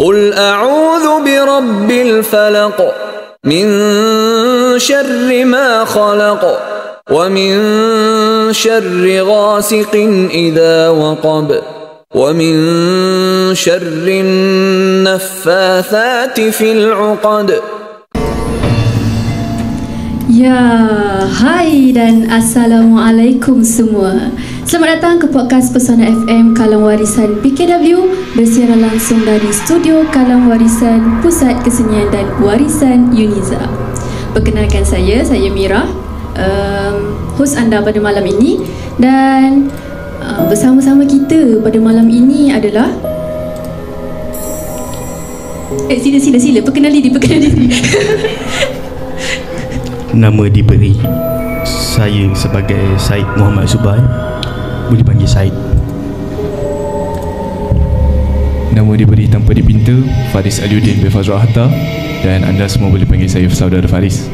قل أعوذ برب الفلق من شر ما خلق ومن شر غاسق إذا وقب ومن شر النفاثات في العقد. Ya, hai dan Assalamualaikum semua. Selamat datang ke podcast Pesona FM Kallang Warisan PKW, bersiaran langsung dari studio Kallang Warisan Pusat Kesenian dan Warisan UNIZA. Perkenalkan saya Mira, host anda pada malam ini. Dan bersama-sama kita pada malam ini adalah sila perkenali diri. Nama diberi saya sebagai Syed Muhammad Zubair, boleh panggil Syed. Nama diberi tanpa dipinta, Faris Aliuddin bin Fazrul Hatta, dan anda semua boleh panggil saya saudara Faris.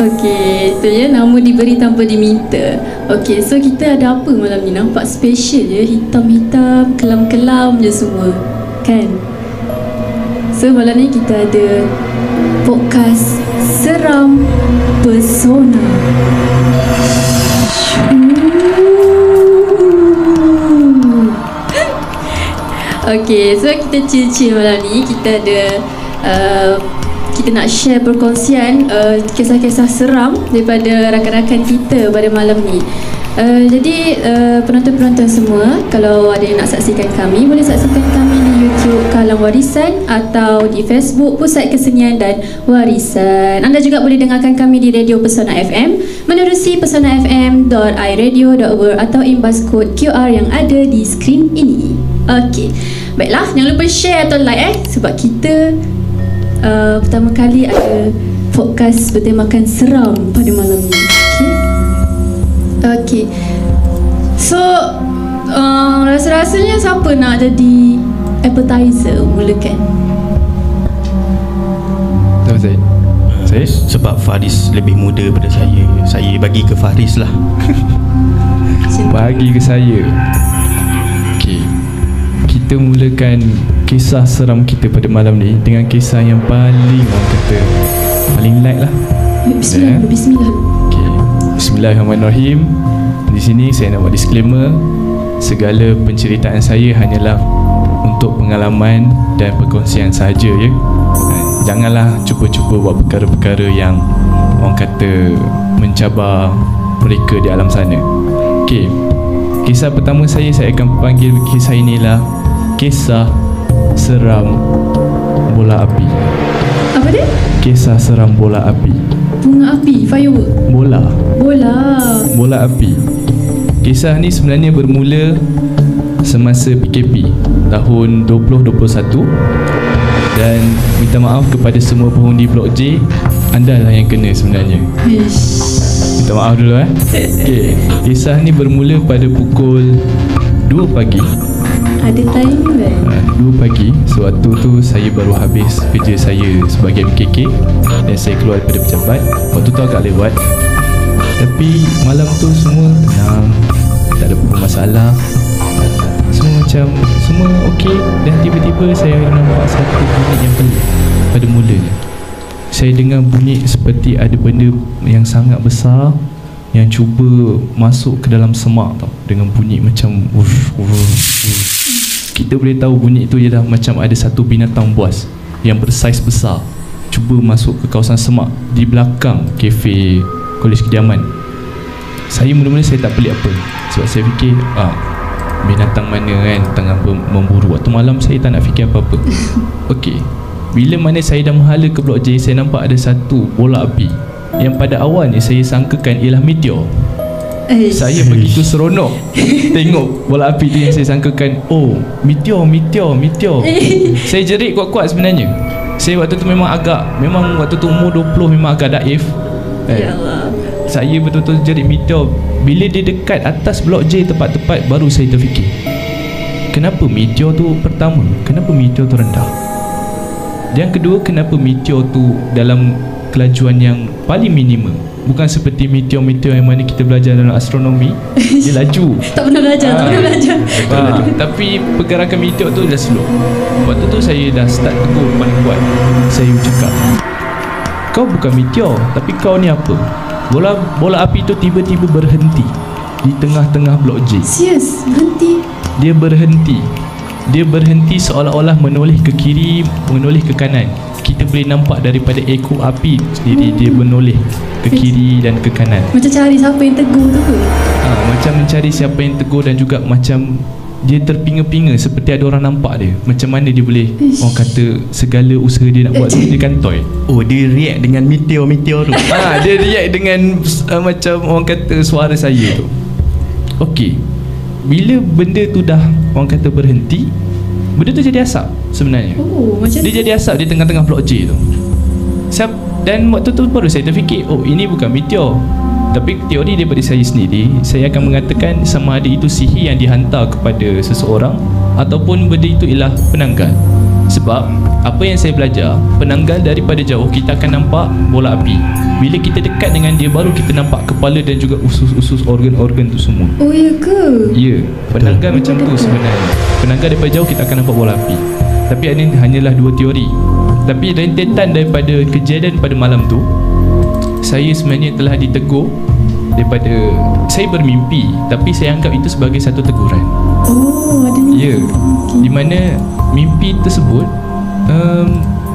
Okey, itu ya, nama diberi tanpa diminta. Okey, so kita ada apa malam ni? Nampak special ya, hitam-hitam, kelam-kelam je semua, kan? So malam ni kita ada podcast Seram Pesona. Okey, so kita chill-chill malam ni. Kita ada kita nak share perkongsian kisah-kisah seram daripada rakan-rakan kita pada malam ni. Jadi penonton-penonton semua, kalau ada yang nak saksikan kami, boleh saksikan kami di YouTube Kallang Warisan atau di Facebook Pusat Kesenian dan Warisan. Anda juga boleh dengarkan kami di Radio Pesona FM menerusi pesonafm.iradio.org atau imbas kod QR yang ada di skrin ini. Okey, baiklah, jangan lupa share atau like sebab kita pertama kali ada podcast bertemakan seram pada malam ni. Okey. So rasa-rasanya siapa nak jadi appetizer mulakan? Siapa saya? Saya? Sebab Faris lebih muda daripada saya bagi ke Faris lah. Bagi ke saya. Okey, kita mulakan kisah seram kita pada malam ni dengan kisah yang paling orang kata paling light lah. Bismillah. Okey, Bismillahirrahmanirrahim. Di sini saya nak buat disclaimer, segala penceritaan saya hanyalah untuk pengalaman dan perkongsian sahaja ya. Janganlah cuba-cuba buat perkara-perkara yang orang kata mencabar mereka di alam sana. Okey, kisah pertama saya akan panggil kisah inilah kisah seram bola api. Apa dia? Kisah seram bola api. Bunga api, firework. Bola api. Kisah ni sebenarnya bermula semasa PKP tahun 2021, dan minta maaf kepada semua pengundi Blok J, anda lah yang kena sebenarnya. Minta maaf dulu Okey, kisah ni bermula pada pukul 2 pagi. Ada timing kan? 2 pagi. Sewaktu tu saya baru habis kerja saya sebagai MKK dan saya keluar daripada pejabat. Waktu tu agak lewat, tapi malam tu semua tenang, tak ada apa masalah, semua okey. Dan tiba-tiba saya nampak satu bunyi yang pelik pada mulanya. Saya dengar bunyi seperti ada benda yang sangat besar yang cuba masuk ke dalam semak tau, dengan bunyi macam kita boleh tahu bunyi itu ialah macam ada satu binatang buas yang bersaiz besar cuba masuk ke kawasan semak di belakang kafe Kolej Kediaman. Saya mula-mula saya tak pelik apa, sebab saya fikir binatang mana kan tengah memburu. Waktu malam saya tak nak fikir apa-apa. Okey, bila mana saya dah menghala ke Blok J, saya nampak ada satu bola api yang pada awalnya saya sangkakan ialah meteor. Saya begitu seronok tengok bola api tu yang saya sangkakan, oh, meteor. Saya jerit kuat-kuat sebenarnya. Saya waktu tu memang waktu tu umur 20 memang agak daif. Ya Allah. Saya betul-betul jerit meteor. Bila dia dekat atas Blok J tepat-tepat, baru saya terfikir, kenapa meteor tu pertama, kenapa meteor tu rendah? Yang kedua, kenapa meteor tu dalam kelajuan yang paling minimum? Bukan seperti meteor-meteor yang mana kita belajar dalam astronomi. Dia laju. Tak pernah belajar. Tapi pergerakan meteor tu dah slow. Waktu tu saya dah start tegur paling kuat. Saya cakap, kau bukan meteor, tapi kau ni apa? Bola api tu tiba-tiba berhenti di tengah-tengah blok J. Serius? Berhenti? Dia berhenti seolah-olah menoleh ke kiri, menoleh ke kanan. Kita boleh nampak daripada ekor api sendiri dia menoleh ke kiri dan ke kanan. Macam cari siapa yang tegur tu ke? Macam mencari siapa yang tegur, dan juga macam dia terpinga-pinga seperti ada orang nampak dia. Macam mana dia boleh, orang kata segala usaha dia nak buat tu dia kantoi. Oh, dia react dengan meteor tu. Dia react dengan macam orang kata suara saya tu. Okey, bila benda tu dah orang kata berhenti, benda tu jadi asap sebenarnya. Macam dia jadi asap di tengah-tengah blok J tu. Dan waktu tu baru saya terfikir, oh ini bukan meteor. Tapi teori daripada saya sendiri, saya akan mengatakan sama ada itu sihir yang dihantar kepada seseorang ataupun benda itu ialah penanggal. Sebab apa yang saya belajar, penanggal daripada jauh kita akan nampak bola api. Bila kita dekat dengan dia, baru kita nampak kepala dan juga usus-usus organ-organ tu semua. Oh ya ke? Ya, penanggal macam tu sebenarnya. Penanggal daripada jauh kita akan nampak bola api. Tapi ini hanyalah dua teori. Tapi rentetan daripada kejadian pada malam tu, saya sebenarnya telah ditegur daripada, saya bermimpi, tapi saya anggap itu sebagai satu teguran. Adanya. Ya, di mana mimpi tersebut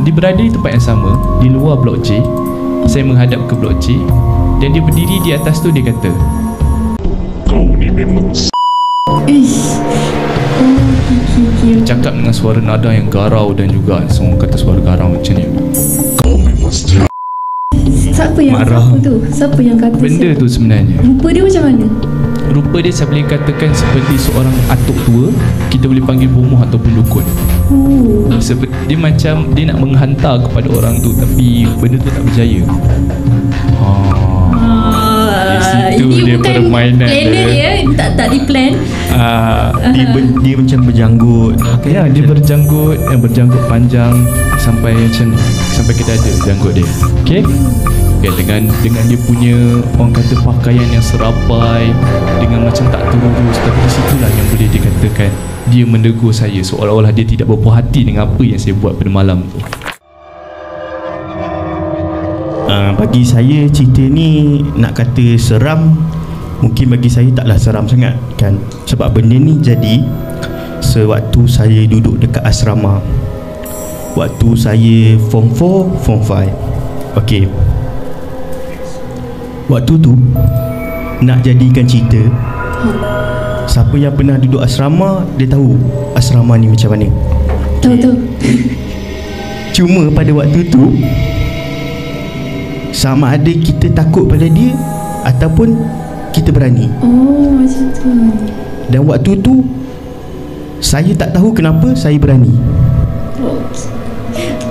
dia berada di tempat yang sama, di luar blok J. Saya menghadap ke blok J, dan dia berdiri di atas tu. Dia kata, kau ni memang cakap dengan suara nada yang garau, dan juga semua kata suara garau macam ni. Kau memang Siapa yang marah. Siapa yang kata benda tu sebenarnya? Rupa dia macam mana? Rupa dia saya boleh katakan seperti seorang atuk tua. Kita boleh panggil bomoh ataupun dukun. Seperti dia macam dia nak menghantar kepada orang tu, tapi benda tu tak berjaya. Di situ ini dia bukan permainan planet dia. Tak di-plan. Dia macam berjanggut. Ya, dia berjanggut, yang berjanggut panjang sampai macam ni, sampai ke dada janggut dia. Okey. Dengan dia punya orang kata pakaian yang serapai, dengan macam tak terurus. Tapi di situlah yang boleh dikatakan dia menegur saya, seolah-olah dia tidak berpuas hati dengan apa yang saya buat pada malam tu. Bagi saya cerita ni nak kata seram, mungkin bagi saya taklah seram sangat kan. Sebab benda ni jadi sewaktu saya duduk dekat asrama, waktu saya form 4, form 5. Okey, waktu tu nak jadikan cerita, siapa yang pernah duduk asrama, dia tahu asrama ni macam mana. Tahu. Cuma pada waktu tu, sama ada kita takut pada dia ataupun kita berani. Macam tu. Dan waktu tu saya tak tahu kenapa saya berani.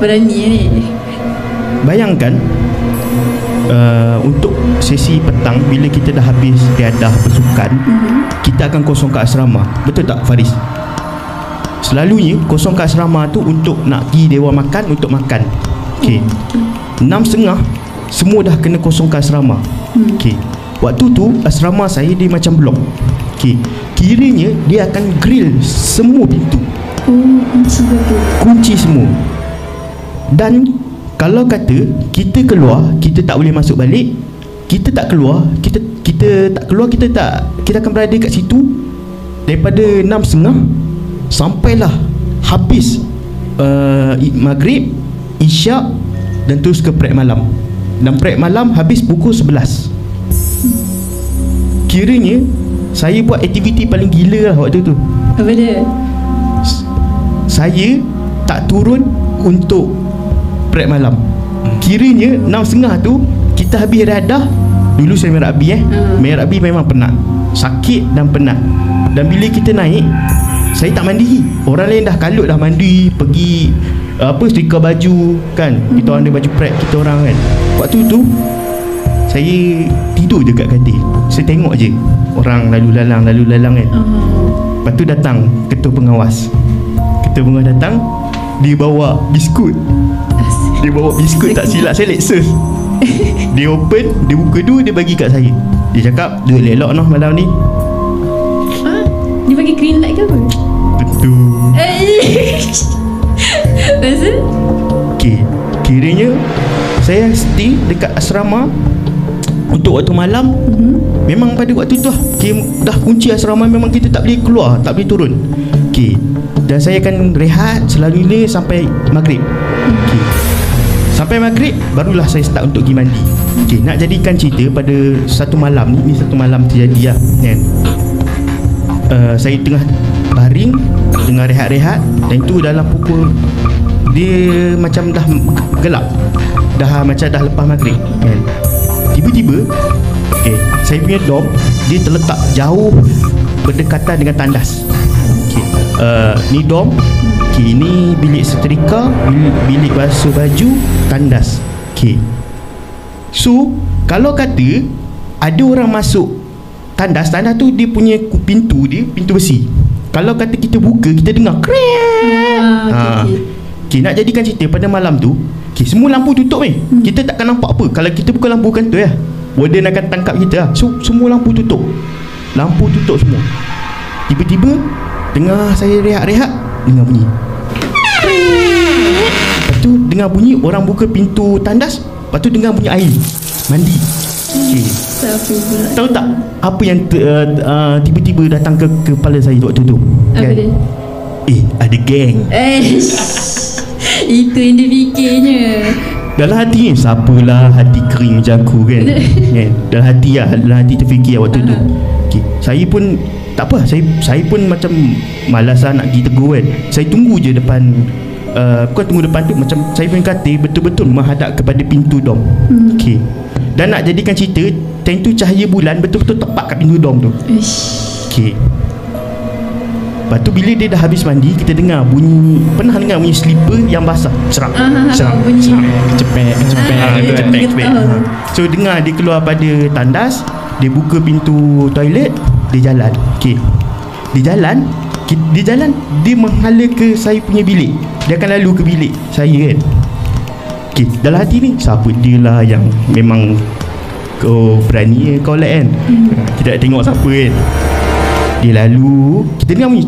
Berani ni. Bayangkan untuk sesi petang, bila kita dah habis riadah bersukan, kita akan kosongkan asrama. Betul tak Faris? Selalunya kosongkan asrama tu untuk nak pergi dewan makan, untuk makan. Okey, 6.30 semua dah kena kosongkan asrama. Okey, waktu tu asrama saya dia macam blok. Okey, kiranya dia akan grill semua pintu. Kunci semua. Dan kalau kata kita keluar, kita tak boleh masuk balik. Kita tak keluar, kita tak keluar, kita akan berada kat situ daripada 6.30 sampailah habis maghrib, isyak, dan terus ke prep malam. Dan prep malam habis pukul 11. Kiranya saya buat aktiviti paling gila lah waktu tu. Apa dia? Saya tak turun untuk prep malam. Kiranya 6.30 tu kita habis riadah. Dulu saya main rugby main rugby memang penat, sakit dan penat. Dan bila kita naik, saya tak mandi. Orang lain dah kalut, dah mandi, pergi setrika baju kan. Kita orang ada baju prep kita orang kan. Waktu tu saya tidur je kat katil. Saya tengok je orang lalu lalang kan. Lepas tu datang ketua pengawas. Ketua pengawas datang, dia bawa biskut. Dia bawa biskut, tak silap saya Lexus. Dia open, dia buka dua, dia bagi kat saya. Dia cakap, duduk elok noh malam ni. Dia bagi green light ke apa? Betul. Lepas tu? Okay, kiranya saya stay dekat asrama untuk waktu malam. Memang pada waktu tu dah kunci asrama, memang kita tak boleh keluar, tak boleh turun. Okay, dan saya akan rehat selalunya sampai maghrib. Okay, sampai maghrib barulah saya start untuk pergi mandi. Okay, nak jadikan cerita pada satu malam ni satu malam terjadi lah kan. Saya tengah baring, tengah rehat-rehat, dan itu dalam pukul, dia macam dah gelap, macam dah lepas maghrib kan. Tiba-tiba saya punya dom dia terletak jauh berdekatan dengan tandas. Ni dom, ni bilik setrika, bilik basuh baju, tandas. So kalau kata ada orang masuk tandas tu, dia punya pintu besi. Kalau kata kita buka, kita dengar krek. Nak jadikan cerita pada malam tu, semua lampu tutup kita takkan nampak apa. Kalau kita buka lampu kantor warden akan tangkap kita lah. So semua lampu tutup semua. Tiba-tiba tengah saya rehat-rehat, dengar bunyi. Lepas tu dengar bunyi orang buka pintu tandas. Lepas tu dengar bunyi air mandi. Tahu tak apa yang tiba-tiba datang ke kepala saya waktu tu? Apa dia? Ada geng. Itu yang dia fikirnya. Dalam hati ni, siapalah hati kering macam aku kan. Dalam hati terfikir waktu tu. Saya pun tak apa, saya pun macam malas lah nak pergi tegur kan. Saya tunggu je depan, bukan tunggu depan tu, macam saya punya katil betul-betul menghadap kepada pintu dom. Dan nak jadikan cerita, time tu cahaya bulan betul-betul tepat kat pintu dom tu. Lepas tu bila dia dah habis mandi, kita dengar bunyi, pernah dengar bunyi slipper yang basah, serak. Kecepek. So dengar dia keluar pada tandas, dia buka pintu toilet, dia jalan. Dia jalan, dia menghala ke saya punya bilik. Dia akan lalu ke bilik saya kan. Dalam hati ni, siapa dia lah yang memang kau berani kau kan. Kita nak tengok siapa kan. Dia lalu, kita dengar bunyi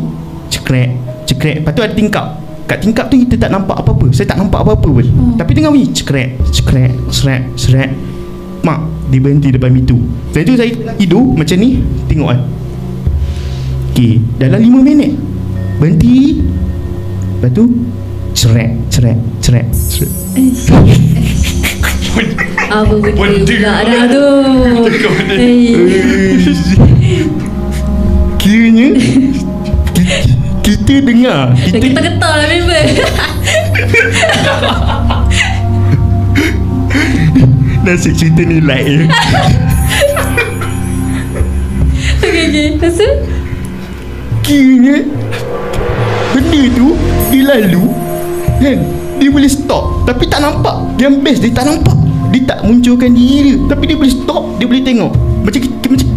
cekrek. Lepas tu ada tingkap. Kat tingkap tu kita tak nampak apa-apa. Saya tak nampak apa-apa pun. Tapi dengar bunyi cekrek. Mak, dia berhenti depan pintu. Lepas tu saya tidur macam ni, tengok kan. Dalam 5 minit berhenti. Lepas tu cerek. Apa benda pula dah tu. Kiranya kita dengar, kita getar lah member. Nasib cerita ni light Okay. Lepas tu kiranya benda tu dia lalu kan, dia boleh stop tapi tak nampak. Yang best dia tak nampak, dia tak munculkan diri dia, tapi dia boleh stop, dia boleh tengok.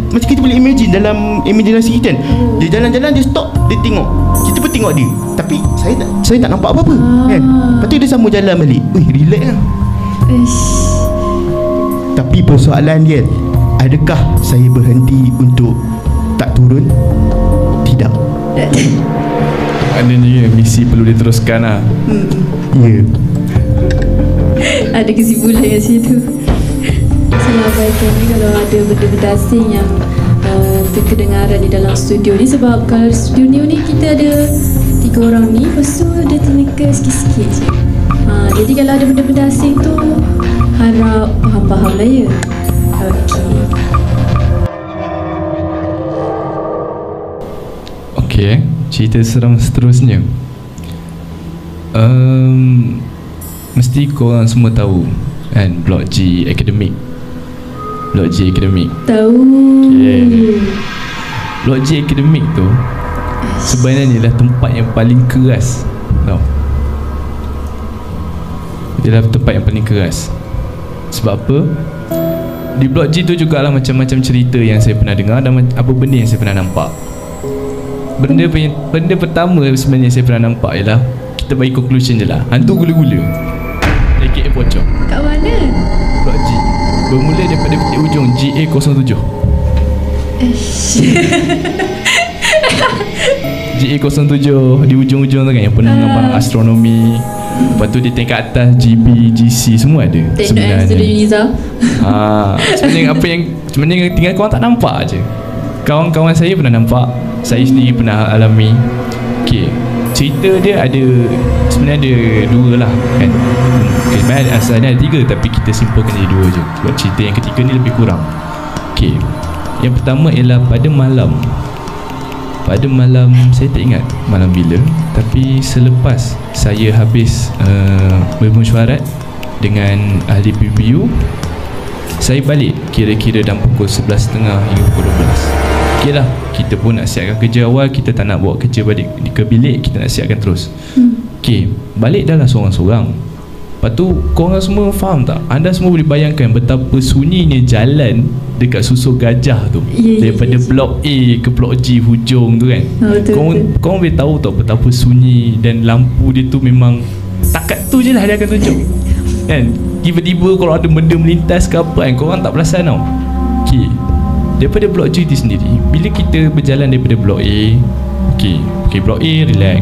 Macam kita boleh imagine dalam imaginasi kita kan. Dia jalan-jalan, dia stop, dia tengok. Kita pun tengok dia, tapi saya tak nampak apa-apa kan. Lepas tu dia sambung jalan balik. Relax lah. Tapi persoalan dia, adakah saya berhenti untuk tak turun? Tidak. Maknanya misi perlu diteruskan lah. Ada kesimpulan kat situ. Salah baikkan ni kalau ada benda-benda asing yang terkedengaran di dalam studio ni. Sebab kalau studio ni kita ada 3 orang ni, lepas tu ada tenaga sikit-sikit je. Jadi kalau ada benda-benda asing tu, harap faham-faham lah ya. Okay, cerita seram seterusnya. Mesti korang semua tahu kan, Blok G Academic. Tahu. Blok G Academic tu sebenarnya lah tempat yang paling keras tau. Dia lah tempat yang paling keras. Sebab apa? Di Blok G tu jugalah macam-macam cerita yang saya pernah dengar dan apa benda yang saya pernah nampak. Benda pertama sebenarnya saya pernah nampak ialah, kita bagi conclusion je lah, hantu gula-gula, AKA pocong. Kat mana? Blok G. Bermula daripada titik ujung GA07. GA07 di ujung-ujung tu kan, yang penuh dengan barang astronomi. Lepas tu di tingkat atas GB, GC semua ada Tengok Studio Uniza. Sebenarnya apa yang sebenarnya tinggal korang tak nampak je. Kawan-kawan saya pernah nampak, saya sendiri pernah alami. Okay, cerita dia ada, sebenarnya ada dua lah kan. Okay, sebenarnya asalnya ada tiga, tapi kita simpulkan jadi dua je sebab cerita yang ketiga ni lebih kurang. Okay, yang pertama ialah pada malam saya tak ingat malam bila, tapi selepas saya habis bermesyuarat dengan ahli PBU, saya balik kira-kira dalam pukul 11.30 hingga pukul 12. Okay lah, kita pun nak siapkan kerja awal, kita tak nak bawa kerja balik ke bilik, kita nak siapkan terus. Okay, balik dah lah seorang-seorang. Lepas tu korang semua faham tak? Anda semua boleh bayangkan betapa sunyinya jalan dekat Susuk Gajah tu, daripada blok A ke blok G hujung tu kan. Korang boleh tahu tak betapa sunyi, dan lampu dia tu memang takat tu je lah dia akan tunjuk kan. Tiba-tiba kalau ada benda melintas ke apa kan, korang tak perasan tau. Okay, daripada blok G tu sendiri, bila kita berjalan daripada blok A, okay, blok A relax,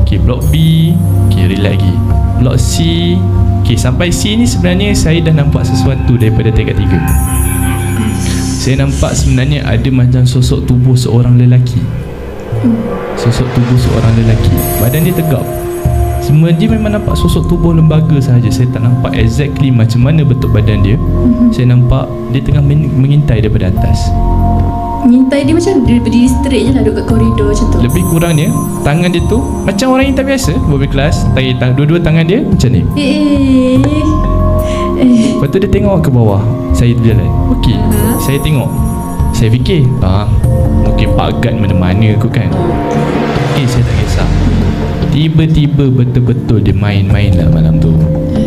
okay, blok B, okay, relax lagi, blok C, okay, sampai C ni sebenarnya saya dah nampak sesuatu daripada tingkat 3. Saya nampak sebenarnya ada macam sosok tubuh seorang lelaki. Sosok tubuh seorang lelaki, badan dia tegap. Semua dia memang nampak sosok tubuh lembaga sahaja. Saya tak nampak exactly macam mana bentuk badan dia. Saya nampak dia tengah mengintai daripada atas. Mengintai dia macam dia berdiri straight je lah, duduk kat koridor macam tu. Lebih kurangnya tangan dia tu macam orang yang tak biasa berkelas. Dua-dua tangan dia macam ni. Lepas tu dia tengok ke bawah. Saya berjalan. Okey, saya tengok. Saya fikir mungkin Pak Gad mana-mana kot kan. Saya tak kisah. Tiba-tiba betul-betul dia main-main lah malam tu.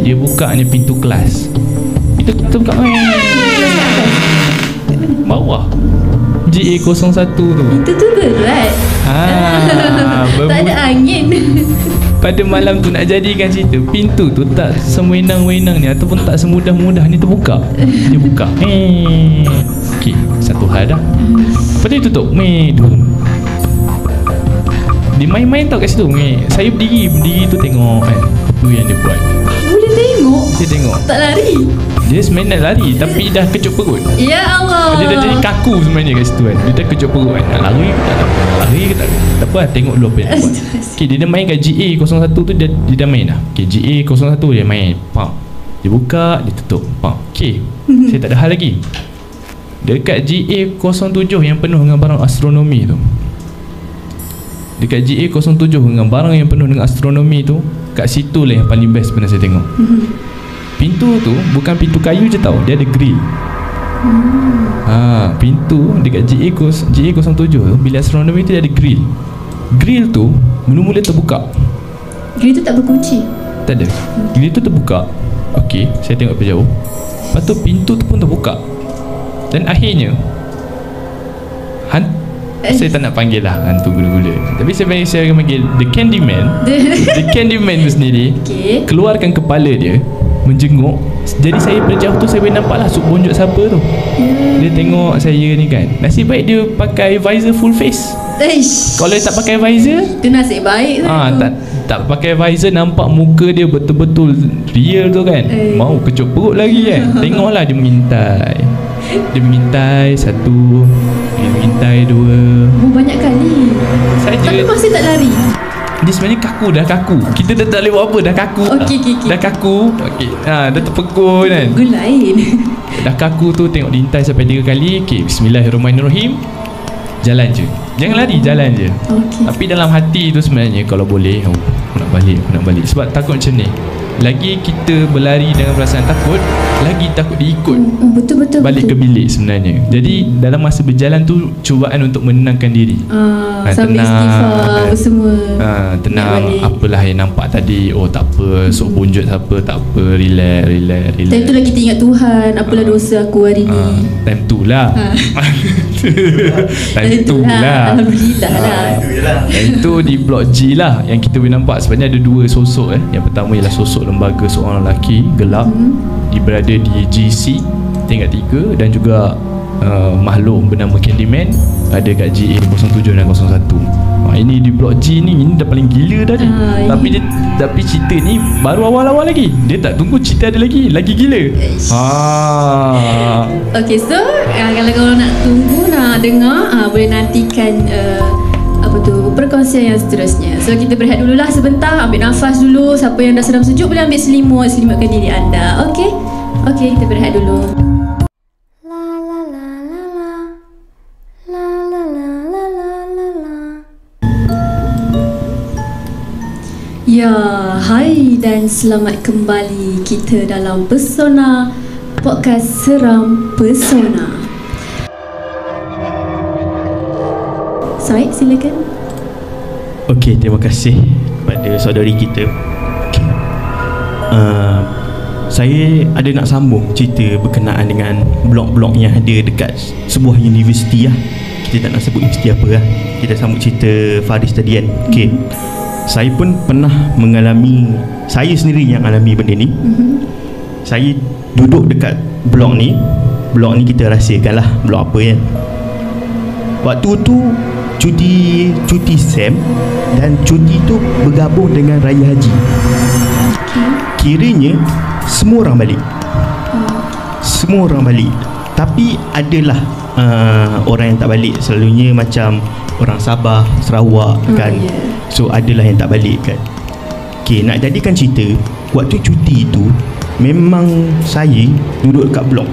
Dia buka ni pintu kelas. Itu buka bawah GA01 tu. Itu tu berat. Tak ada angin. Pada malam tu nak jadikan cerita, pintu tu tak sewenang-wenang ni ataupun tak semudah-mudah ni terbuka. Dia buka. Okey, satu hal dah. Lepas tu dia tutup. Dia main-main tau kat situ. Saya berdiri tu tengok kan apa yang dia buat. Boleh tengok? Dia tengok. Tak lari? Dia sebenarnya nak lari tapi dah kecut perut. Ya Allah. Dia dah jadi kaku sebenarnya kat situ kan. Dia dah kecut perut kan. Nak lari ke tak lari ke tak lari. Tak apa lah, tengok dulu apa yang dia buat. Okay, dia dah main kat GA01 tu, dia dah main dah. Okay, GA01 dia main. Dia buka, dia tutup. Okay, saya tak ada hal lagi. Dekat GA07 yang penuh dengan barang astronomi tu, dekat GA07 dengan barang yang penuh dengan astronomi tu, kat situ lah yang paling best pernah saya tengok. Pintu tu bukan pintu kayu je tau, dia ada grill. Pintu dekat GA07 tu, bilik astronomi tu dia ada grill. Grill tu mula-mula terbuka. Grill tu tak berkunci? Tak ada. Grill tu terbuka. Okey, saya tengok dari jauh. Lepas tu pintu tu pun terbuka. Dan akhirnya saya tak nak panggil lah hantu gula-gula, tapi saya akan panggil The Candyman. The Candyman tu sendiri keluarkan kepala dia, menjenguk. Jadi saya berjauh tu saya boleh nampak lah sub bonjok siapa tu. Dia tengok saya ni kan. Nasib baik dia pakai visor full face. Kalau dia tak pakai visor, dia nasib baik tak pakai visor, nampak muka dia betul-betul real tu kan. Mau kecut perut lagi kan. Tengoklah dia mengintai. Dia mengintai satu, dia mengintai dua. Banyak kali saja. Tapi masih tak lari. Dia sebenarnya kaku. Kita dah tak boleh buat apa, dah kaku. Okay. Dah kaku. Dah terpekur kan. Gulain. Dah kaku tu, tengok diintai sampai 3 kali. Okay, bismillahirrahmanirrahim. Jalan je. Jangan lari, jalan je. Tapi dalam hati tu sebenarnya kalau boleh, aku nak balik. Sebab takut macam ni, lagi kita berlari dengan perasaan takut, lagi takut diikut. Betul. Balik ke bilik sebenarnya. Jadi dalam masa berjalan tu, cubaan untuk menenangkan diri. Sambil istighfar semua. Tenang, apalah yang nampak tadi. Tak apa, sok bonjot siapa, tak apa, relax. Time tu lah kita ingat Tuhan, apalah dosa aku hari ni. Time tu lah. Time tu lah. Alhamdulillah lah. Itu di blok G lah yang kita boleh nampak. Sebenarnya ada dua sosok. Yang pertama ialah sosok lembaga seorang lelaki gelap. Dia berada di GC. tingkat 3 dan juga makhluk bernama Candyman ada kat GA 07 dan 01. Ini di blok G ni, ini dah paling gila dah ni. Tapi cerita ni baru awal-awal lagi. Dia tak tunggu cerita ada lagi gila. Okay, so kalau korang nak tunggu, nak dengar, boleh nantikan perkongsian yang seterusnya. So kita berehat dululah sebentar, ambil nafas dulu. Siapa yang dah sedang sejuk boleh ambil selimutkan diri anda. Okay, kita berehat dulu. Ya, hai dan selamat kembali kita dalam Pesona Podcast Seram Pesona. Said, silakan. Okey, terima kasih kepada saudari kita. Okay. Saya ada nak sambung cerita berkenaan dengan blok-blok yang ada dekat sebuah universiti lah. Kita tak nak sebut universiti apa lah. Kita sambung cerita Faris tadi kan. Okey. Saya pun pernah mengalami, saya sendiri yang alami benda ni. Saya duduk dekat blok ni. Blok ni kita rahsiakan lah blok apa kan. Waktu tu cuti SEM, dan cuti tu bergabung dengan Raya Haji. Kiranya semua orang balik. Tapi adalah orang yang tak balik. Selalunya macam orang Sabah, Sarawak kan. So adalah yang tak balik kan. Okay, nak jadikan cerita, waktu cuti tu memang saya duduk dekat blok,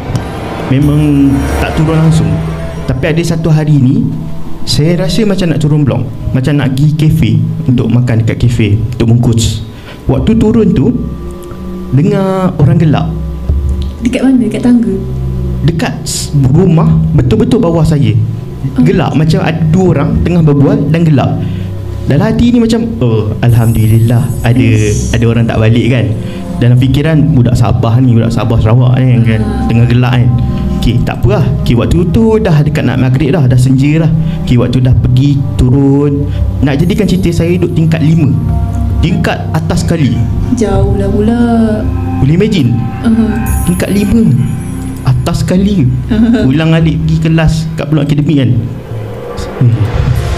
memang tak turun langsung. Tapi ada satu hari ni saya rasa macam nak turun blok, macam nak pergi kafe untuk makan dekat kafe, untuk bungkus. Waktu turun tu dengar orang gelak. Dekat mana? Dekat tangga? Dekat rumah, betul-betul bawah saya. Gelak, macam ada dua orang tengah berbual dan gelak. Dalam hati ni macam, oh Alhamdulillah ada orang tak balik kan. Dalam fikiran, budak Sabah Sarawak ni kan, tengah gelak kan. Okay, tak apa lah. Okay, waktu tu dah dekat nak maghrib dah senja dah. Okay, waktu dah pergi turun. Nak jadikan cerita, saya duduk tingkat 5, tingkat atas sekali. Jauh lah pula. Boleh imagine? Tingkat 5 atas sekali. Ulang alik pergi kelas kat blok akademik kan.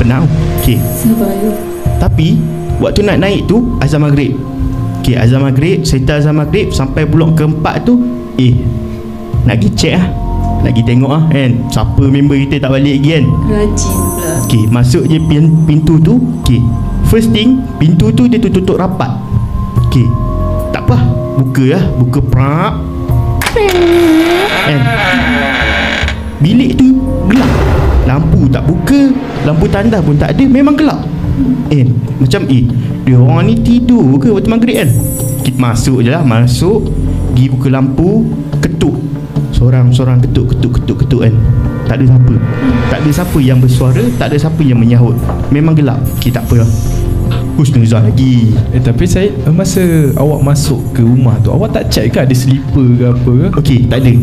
Penat. Okay. Tapi waktu nak naik tu azan maghrib. Okay, azan maghrib, serta azan maghrib sampai blok keempat tu, nak pergi check lah, nak pergi tengok lah kan, siapa member kita tak balik lagi kan. Rajin pula. Okay, masuk je pintu tu. Okay, first thing, pintu tu dia tutup rapat. Okay, tak apa, buka prak kan. Bilik tu gelap, lampu tak buka, lampu tanda pun tak ada, memang gelap. Macam dia orang ni tidur ke waktu maghrib kan. Kita masuk je lah, pergi buka lampu, ketuk. Seorang ketuk kan. Tak ada siapa yang bersuara, tak ada siapa yang menyahut. Memang gelap. Tak apa lah, husnuzan lagi. Tapi saya, masa awak masuk ke rumah tu, awak tak check ke ada slipper ke apa ke? Okey, tak ada.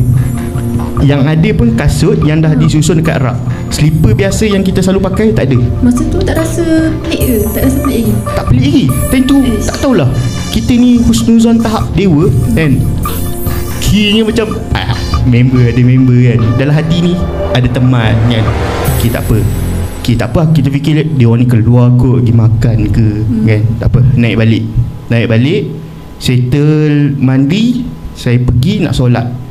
Yang ada pun kasut yang dah disusun dekat rak. Slipper biasa yang kita selalu pakai tak ada. Masa tu tak rasa pelik ke? Tak rasa pelik lagi? Tak pelik lagi. Tentu tak tahulah, kita ni husnuzan tahap dewa kan. Kira macam member kan. Dalam hati ni ada teman kan. Tak apa, kita fikir dia orang ni keluar kot, pergi makan ke kan. Tak apa, naik balik, settle, mandi. Saya pergi nak solat.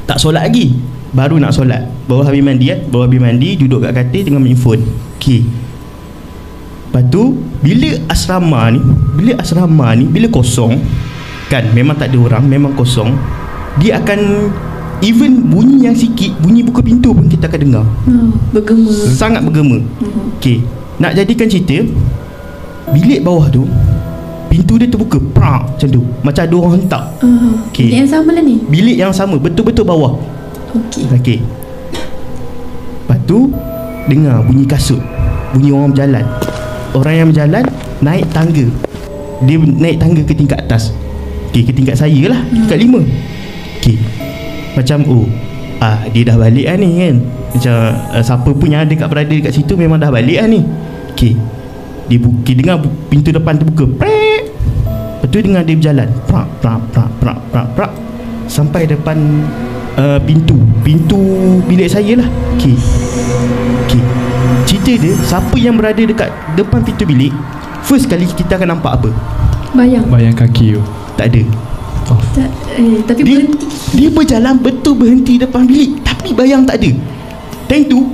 Tak solat lagi, baru nak solat. Baru habis mandi, duduk kat katil tengah main phone. Okay. Lepas tu bila asrama ni bila kosong kan, memang tak ada orang, memang kosong, dia akan, even bunyi yang sikit, bunyi buka pintu pun kita akan dengar. Bergema. Sangat bergema. Okay, nak jadikan cerita, bilik bawah tu pintu dia terbuka prak macam tu, macam ada orang hentak. Bilik yang sama lah ni? Bilik yang sama, betul-betul bawah. Okay. Lepas tu dengar bunyi kasut, bunyi orang berjalan. Orang yang berjalan naik tangga. Dia naik tangga ke tingkat atas. Okay, ke tingkat saya lah, tingkat 5. Okay, macam dia dah balik lah ni kan. Macam siapa pun yang ada berada dekat situ memang dah balik lah ni. Okay, dia dengar pintu depan terbuka, prek. Lepas tu dengar dia berjalan, prak, sampai depan Pintu bilik saya lah. Okay. Cerita dia, siapa yang berada dekat depan pintu bilik, first kali kita akan nampak apa? Bayang kaki tu. Tak ada. Tapi dia, berhenti. dia berjalan betul berhenti depan bilik, tapi bayang tak ada. Time tu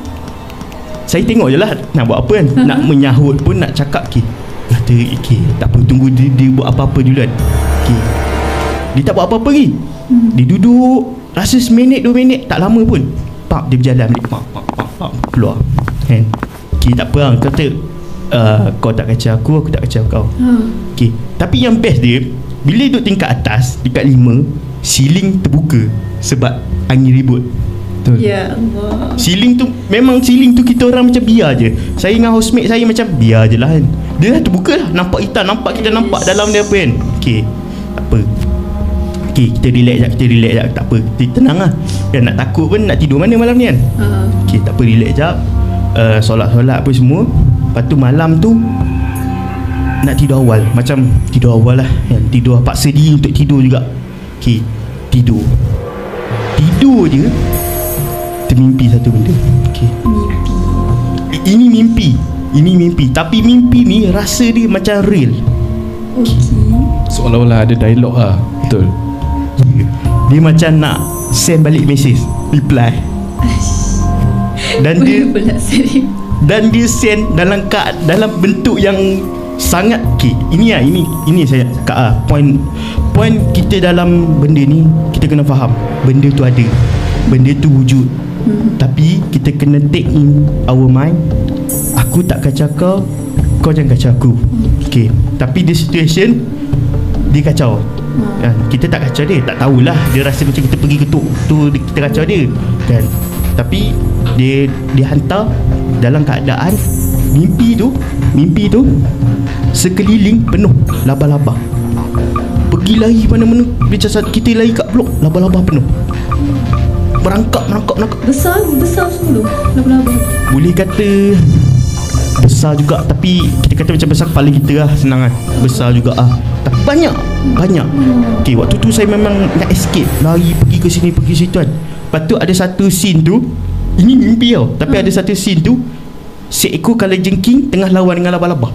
saya tengok je lah nak buat apa kan. Nak menyahut pun, nak cakap kata tak apa, tunggu dia buat apa-apa dulu kan. Dia tak buat apa-apa lagi. Dia duduk rasa seminit 2 minit, tak lama pun pak, dia berjalan balik, pak, keluar kan. Tak apa lah, kata kau tak kacau aku tak kacau kau. Tapi yang best dia, bila duduk tingkat atas, dekat 5, ceiling terbuka sebab angin ribut. Betul. Ya Allah. Ceiling tu, memang ceiling tu kita orang macam biar je. Saya dengan housemate saya macam biar je lah kan. Dia dah terbuka lah, nampak hitam, nampak kita nampak dalam dia apa kan. Tak apa. Kita relax jap, tak apa. Kita tenang lah. Nak takut pun nak tidur mana malam ni kan. Tak apa, relax jap. Solat apa semua. Lepas tu malam tu nak tidur awal. Macam tidur awal lah kan. Tidur, paksa diri untuk tidur juga. Tidur je, termimpi satu benda. Ini mimpi. Tapi mimpi ni rasa dia macam real. Seolah-olah ada dialog lah. Betul. Dia macam nak send balik mesej, reply. Dan dia send dalam bentuk yang sangat ini saya cakap point kita dalam benda ni, kita kena faham benda tu ada, benda tu wujud. Tapi kita kena take in our mind, aku tak kacau kau jangan kacau aku. Tapi the situation dia kacau. Kita tak kacau dia, tak tahulah, dia rasa macam kita pergi ketuk tu, kita kacau dia kan. Tapi dia hantar dalam keadaan mimpi tu sekeliling penuh laba-laba. Pergi lari mana-mana, macam kita lari kat blok, laba-laba penuh, merangkap. Besar semua laba-laba. Boleh kata besar juga, tapi kita kata macam besar kepala kita lah, senang kan. Besar juga lah, tapi banyak. Waktu tu saya memang nak escape, lari pergi ke sini pergi situ kan. Lepas tu ada satu scene tu, ini mimpi tau, tapi ada satu scene tu, seekor kalajengking tengah lawan dengan laba-laba.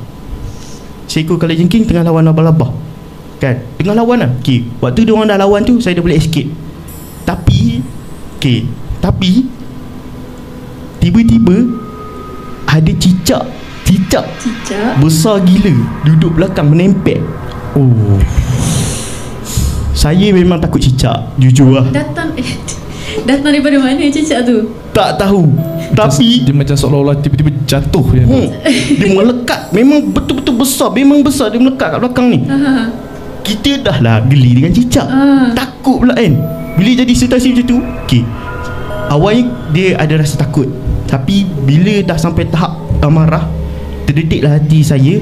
Kan, tengah lawan lah. Waktu dia orang dah lawan tu, saya dah boleh escape. Tapi tiba-tiba ada cicak besar gila duduk belakang menempel. Saya memang takut cicak, jujur lah. Datang daripada mana cicak tu? Tak tahu. Tapi dia macam seolah-olah tiba-tiba jatuh je. Dia melekat, memang betul-betul besar. Memang besar, dia melekat kat belakang ni. Kita dah lah geli dengan cicak, takut pula kan. Bila jadi situasi macam tu, awalnya dia ada rasa takut, tapi bila dah sampai tahap marah, terdediklah hati saya.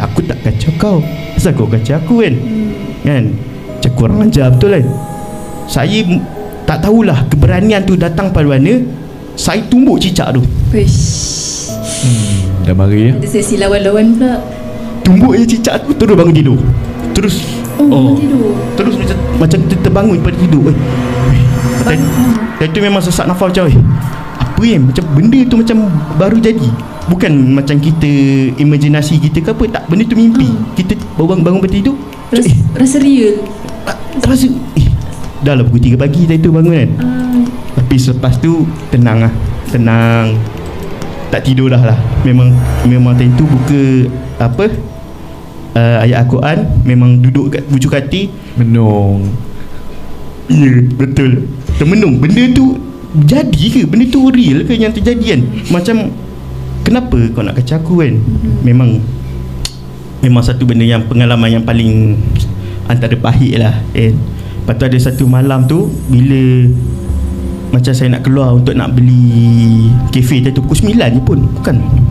Aku tak kacau kau, asal kau kacau aku kan. Macam kurang ajar betul kan. Saya tak tahulah keberanian tu datang pada mana saya tumbuk cicak tu. Dah mari ya. Ada sesi lawan-lawan pula. Tumbuk je cicak tu, terus bangun tidur. Terus tidur. Terus macam kita terbangun daripada tidur. Dan tu memang sesak nafas macam apa macam benda tu macam baru jadi. Bukan macam kita imajinasi kita ke apa, tak, benda tu mimpi. Kita bangun bertidur, rasa real. Rasa dah lah pukul 3 pagi tadi tu bangun kan. Tapi selepas tu tenang. Tak tidur dah lah. Memang tadi tu buka ayat Al-Quran, memang duduk kat pucuk hati menung. Ya, betul, termenung. Benda tu jadi ke? Benda tu real ke yang terjadi kan? Macam kenapa kau nak kacau aku kan? Memang satu benda yang pengalaman yang paling antara pahit lah kan. Lepas tu ada satu malam tu, bila macam saya nak keluar untuk nak beli kafe tadi tu, pukul 9 je pun,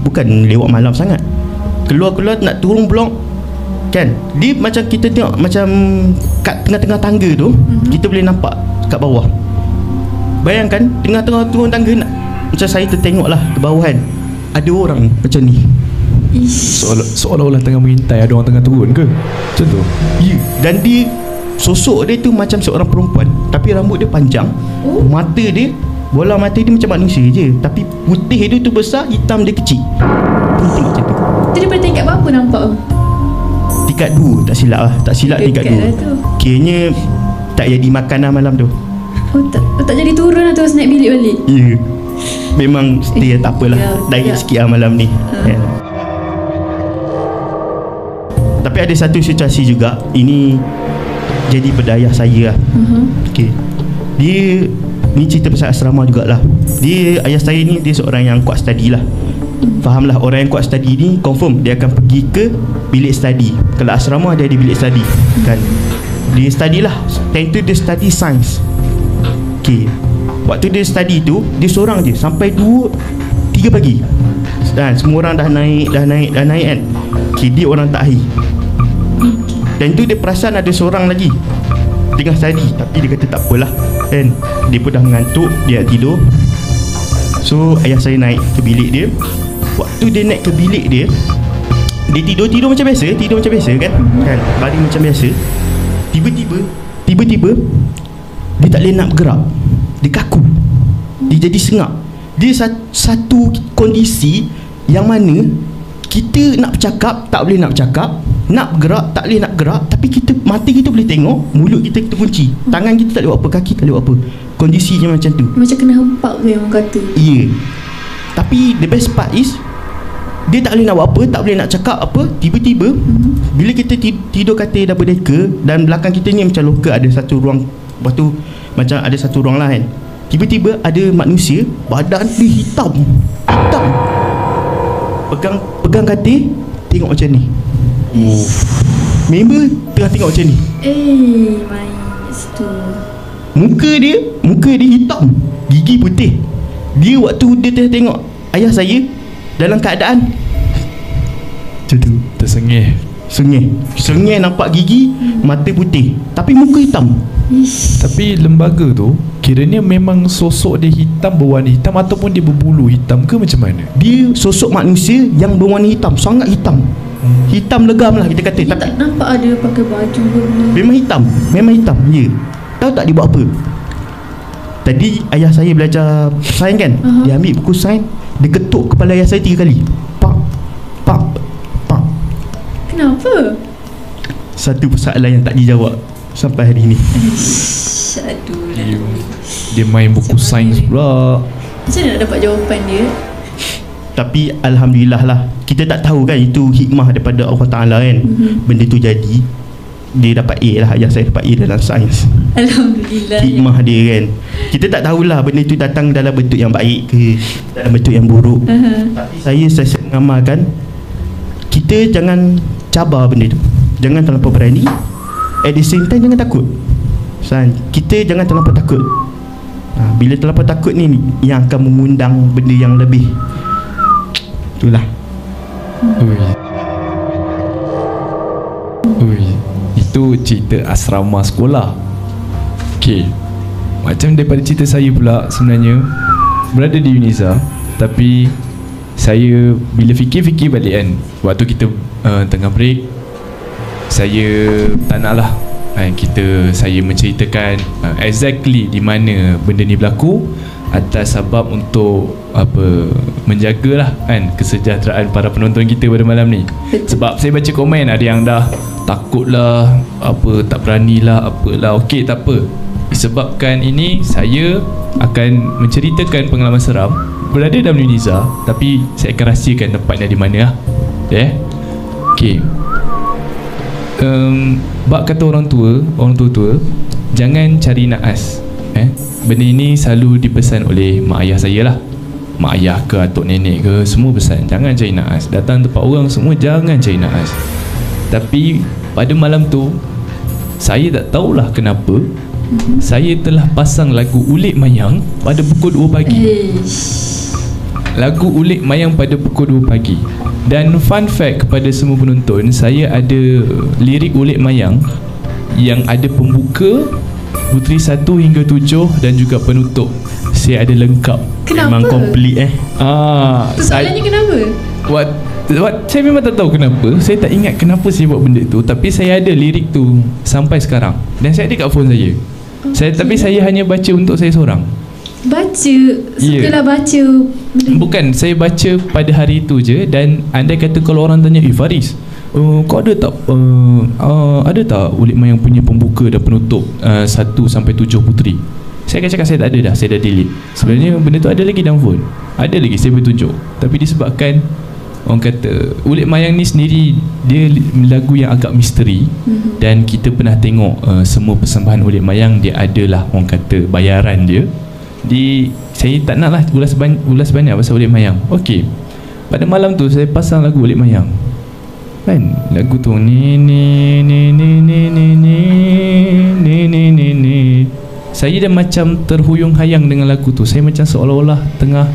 bukan lewat malam sangat. Keluar nak turun blok kan, dia macam kita tengok macam kat tengah-tengah tangga tu, kita boleh nampak kat bawah. Bayangkan tengah-tengah turun tangga nak, macam saya tertengok lah ke bawah kan, ada orang macam ni. Seolah-olah tengah mengintai ada orang tengah turun ke? Macam tu. Ya, dan dia sosok dia tu macam seorang perempuan, tapi rambut dia panjang. Mata dia, bola mata dia macam manusia je, tapi putih dia tu besar, hitam dia kecil. Tengok macam tu. Tu daripada tingkat berapa nampak? Tingkat 2 tak silap lah. Tak silap tingkat 2. Kayaknya tak jadi makan lah malam tu. Tak jadi turun lah terus naik bilik balik. Ya, memang stay tak apalah, naik sikit lah malam ni. Tapi ada satu situasi juga, ini jadi pada ayah saya lah. Okay. Dia ni cerita pasal asrama jugalah. Dia, ayah saya ni, dia seorang yang kuat study lah. Fahamlah, orang yang kuat study ni confirm dia akan pergi ke bilik study. Kalau asrama dia ada bilik study kan. Dia study lah. Time tu dia study science. Okay. Waktu dia study tu, dia seorang je sampai 2-3 pagi. Dan semua orang dah naik kan. Okay, dia orang tak akhir. Dan tu dia perasan ada seorang lagi tengah study, tapi dia kata tak apalah kan. Dia pun dah mengantuk, dia nak tidur. So ayah saya naik ke bilik dia. Waktu dia naik ke bilik dia, dia tidur macam biasa kan. Baring macam biasa. Tiba-tiba dia tak boleh nak bergerak. Dia kaku. Dia jadi sengak. Dia satu kondisi yang mana kita nak bercakap tak boleh nak bercakap, nak bergerak tak boleh nak gerak, tapi kita, mata kita boleh tengok, mulut kita terkunci, tangan kita tak boleh buat apa, kaki tak boleh buat apa. Kondisinya macam tu. Macam kena hempak ke yang orang kata. Ya. Tapi the best part is dia tak boleh nak buat apa, tak boleh nak cakap apa. Tiba-tiba bila kita tidur katil double decker, dan belakang kita ni macam locker, ada satu ruang. Lepas tu macam ada satu ruang lah kan. Tiba-tiba ada manusia, badan dia hitam. Pegang katil, tengok macam ni. Member tengah tengok macam ni. Manis tu. Muka dia hitam, gigi putih. Dia waktu dia tengah tengok ayah saya dalam keadaan macam tu, Sengih nampak gigi, mata putih, tapi muka hitam. Tapi lembaga tu kiranya memang sosok dia hitam, berwarna hitam, ataupun dia berbulu hitam ke macam mana? Dia sosok manusia yang berwarna hitam, sangat hitam. Hitam legam lah kita kata. Dia tak nampak ada pakai baju ke. Memang hitam ya. Tahu tak dia buat apa? Tadi ayah saya belajar sains kan. Dia ambil buku sains, dia ketuk kepala ayah saya 3 kali. Pak. Kenapa? Satu persoalan yang tak dijawab sampai hari ni. Aduh. Dia main buku sains pula. Macam mana nak dapat jawapan dia? Tapi alhamdulillah lah, kita tak tahu kan itu hikmah daripada Allah Ta'ala kan. Benda tu jadi, dia dapat A lah. Ayah saya dapat A dalam sains. Alhamdulillah. Hikmah dia kan. Kita tak tahulah benda tu datang dalam bentuk yang baik ke dalam bentuk yang buruk. Tapi saya mengamalkan, kita jangan cabar benda tu, jangan terlampau berani. At the same time jangan takut. Kita jangan terlampau takut. Bila terlampau takut ni yang akan mengundang benda yang lebih. Itulah. Itu cerita asrama sekolah. Okay, macam daripada cerita saya pula, sebenarnya berada di Uniza, tapi saya bila fikir-fikir balik kan, waktu kita tengah break, saya tak nak lah saya menceritakan exactly di mana benda ni berlaku, atas sebab untuk menjagalah kan kesejahteraan para penonton kita pada malam ni. Sebab saya baca komen ada yang dah takut lah, tak berani lah, apalah. Okey, tak apa, disebabkan ini saya akan menceritakan pengalaman seram berada dalam Uniza, tapi saya akan rahsiakan tempatnya di mana lah. Okey. Bak kata orang tua jangan cari naas. Benda ini selalu dipesan oleh mak ayah saya lah. Mak ayah ke atuk nenek ke, semua pesan jangan cari naas. Datang tempat orang semua jangan cari naas. Tapi pada malam tu saya tak tahulah kenapa saya telah pasang lagu Ulik Mayang pada pukul 2 pagi. Lagu Ulik Mayang pada pukul 2 pagi. Dan fun fact kepada semua penonton, saya ada lirik Ulik Mayang yang ada pembuka, puteri 1 hingga 7 dan juga penutup. Saya ada lengkap. Kenapa? Memang komplit Soalannya kenapa? Saya memang tak tahu kenapa. Saya tak ingat kenapa saya buat benda tu. Tapi saya ada lirik tu sampai sekarang. Dan saya ada kat phone saya. Tapi saya hanya baca untuk saya seorang. Baca? Sukalah baca? Bukan, saya baca pada hari itu je. Dan andai kata kalau orang tanya, Faris, kau ada tak ada tak Ulik Mayang punya pembuka dan penutup 1 sampai 7 puteri? Saya akan cakap saya tak ada dah. Saya dah delete. Sebenarnya benda tu ada lagi dalam phone. Ada lagi, saya boleh tunjuk. Tapi disebabkan orang kata Ulik Mayang ni sendiri, dia lagu yang agak misteri. Dan kita pernah tengok semua persembahan Ulik Mayang, dia adalah orang kata bayaran dia. Saya tak nak lah ulas banyak pasal Ulik Mayang. Okey, pada malam tu saya pasang lagu Ulik Mayang kan. Lagu tu ni. Saya dah macam terhuyung-hayang dengan lagu tu. Saya macam seolah-olah tengah,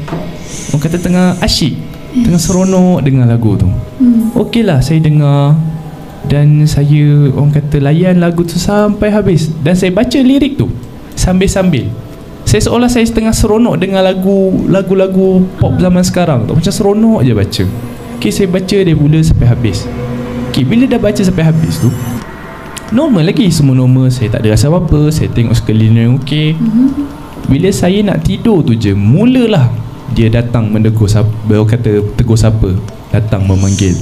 orang kata tengah asyik, tengah seronok dengan lagu tu. Okey lah, saya dengar. Dan saya, orang kata, layan lagu tu sampai habis. Dan saya baca lirik tu sambil-sambil. Saya seolah saya tengah seronok dengan lagu-lagu pop zaman sekarang tu. Macam seronok je baca. Okey, saya baca dia mula sampai habis. Okey, bila dah baca sampai habis tu, normal lagi, semua normal. Saya tak ada rasa apa-apa. Saya tengok sekeliling okey. Bila saya nak tidur tu je, mulalah dia datang menegur siapa, kata tegur siapa, datang memanggil.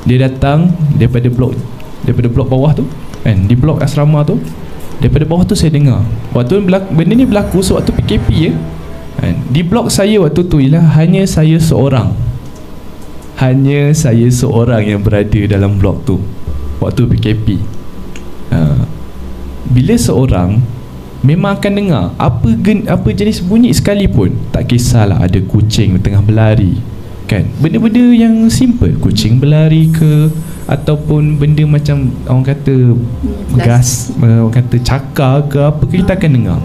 Dia datang daripada blok bawah tu kan, di blok asrama tu. Daripada bawah tu saya dengar. Waktu benda ni berlaku sewaktu PKP ya kan. Di blok saya waktu tu ialah hanya saya seorang yang berada dalam blok tu waktu PKP. Bila seorang memang akan dengar apa jenis bunyi sekalipun, tak kisahlah ada kucing tengah berlari kan, benda-benda yang simple, kucing berlari ke, ataupun benda macam orang kata gas, orang kata cakar ke apa ke, kita akan dengar.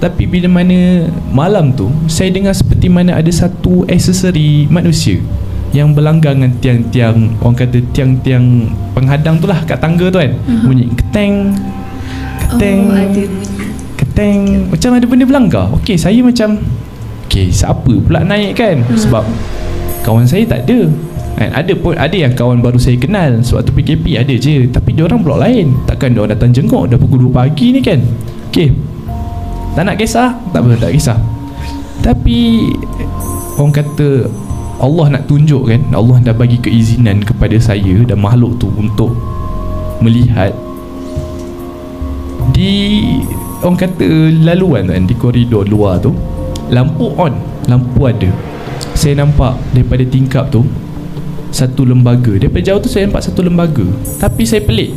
Tapi bila mana malam tu saya dengar seperti mana ada satu aksesori manusia yang berlanggang dengan tiang-tiang, orang kata tiang-tiang penghadang tu lah kat tangga tu kan. Bunyi keteng keteng, macam ada benda berlanggar. Okey, saya macam siapa pula naik kan. Sebab kawan saya tak ada kan. Ada yang kawan baru saya kenal sewaktu PKP ada je, tapi diorang blok lain. Takkan diorang datang jenguk dah pukul 2 pagi ni kan. Okey, tak nak kisah, tak kisah. Tapi orang kata Allah nak tunjuk kan, Allah dah bagi keizinan kepada saya dan makhluk tu untuk melihat di, orang kata, laluan kan, di koridor luar tu lampu on, lampu ada. Saya nampak daripada tingkap tu satu lembaga. Daripada jauh tu saya nampak satu lembaga. Tapi saya pelik,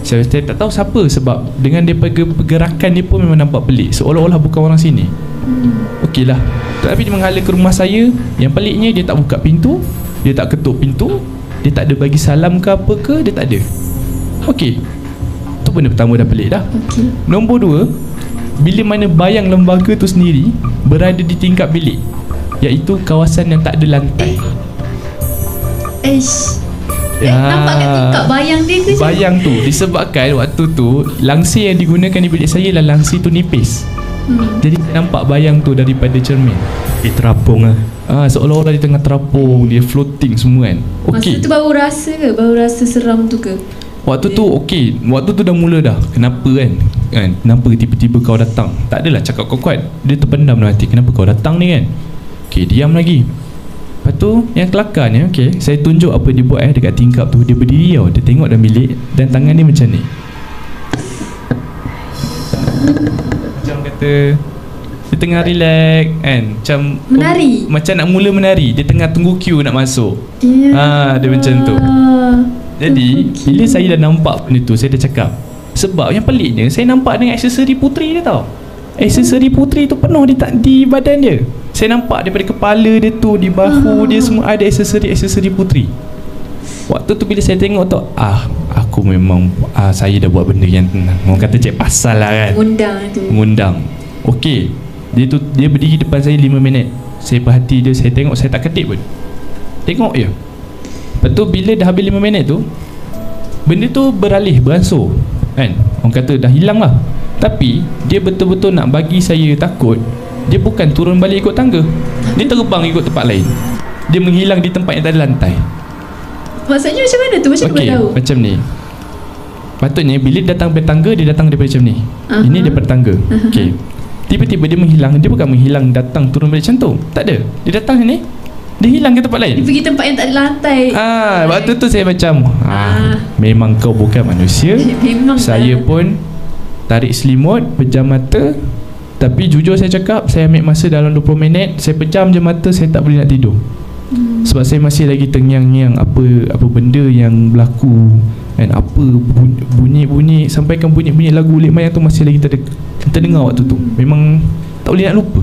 saya tak tahu siapa, sebab dengan daripada pergerakan dia pun memang nampak pelik, seolah-olah bukan orang sini. Okey lah. Tapi dia menghala ke rumah saya. Yang peliknya, dia tak buka pintu, dia tak ketuk pintu, dia tak ada bagi salam ke apa ke, dia tak ada. Okey, tu benda pertama dah pelik dah. Nombor 2, bila mana bayang lembaga tu sendiri berada di tingkap bilik, iaitu kawasan yang tak ada lantai. Nampak kat tingkap bayang dia ke? Bayang tu disebabkan waktu tu langsir yang digunakan di bilik saya ialah langsir tu nipis. Jadi saya nampak bayang tu daripada cermin. Dia terapung lah. Seolah-olah dia tengah terapung, dia floating semua kan. Okey. Masa tu baru rasa ke? Baru rasa seram tu ke? Waktu tu okey, waktu tu dah mula dah. Kenapa kan? Kenapa tiba-tiba kau datang? Tak adalah cakap kuat-kuat. Dia terpendam dalam hati. Kenapa kau datang ni kan? Okey, diam lagi. Lepas tu yang kelakarnya, okey, saya tunjuk apa dia buat dekat tingkap tu. Dia berdiri tau. Dia tengok dalam bilik dan tangan dia macam ni. Macam kata dia tengah relax kan, macam menari, macam nak mula menari. Dia tengah tunggu queue nak masuk. Dia macam tu. Jadi bila saya dah nampak benda tu, saya dah cakap. Sebab yang peliknya, saya nampak dengan aksesori puteri dia tau. Aksesori puteri tu penuh di badan dia. Saya nampak daripada kepala dia tu, di bahu dia semua ada aksesori puteri. Waktu tu bila saya tengok tu, aku memang saya dah buat benda yang orang kata cek pasal lah kan. Mengundang. Okey, dia berdiri depan saya 5 minit. Saya perhati dia, saya tengok, saya tak kedip pun. Tengok je. Lepas tu bila dah habis 5 minit tu, benda tu beransur kan. Orang kata dah hilang lah. Tapi dia betul-betul nak bagi saya takut. Dia bukan turun balik ikut tangga, dia terbang ikut tempat lain. dia menghilang di tempat yang tak ada lantai. Maksudnya macam mana tu? Macam Okey, mana tahu? macam ni. Patutnya bila datang daripada tangga, dia datang daripada macam ni. Ini daripada tangga. Okey. Tiba-tiba dia menghilang. Dia bukan menghilang datang turun balik macam tu. Tak ada. Dia datang sini, dia hilang ke tempat lain. Dia pergi tempat yang tak ada lantai. Waktu tu saya macam memang kau bukan manusia. Memang Saya pun tarik selimut, pejam mata. Tapi jujur saya cakap, saya ambil masa dalam 20 minit. Saya pejam je mata, saya tak boleh nak tidur. Sebab saya masih lagi tengyang-nyang apa benda yang berlaku, dan apa bunyi-bunyi, sampaikan bunyi-bunyi lagu Ulik Mayang tu masih lagi terdengar waktu tu. Memang tak boleh nak lupa.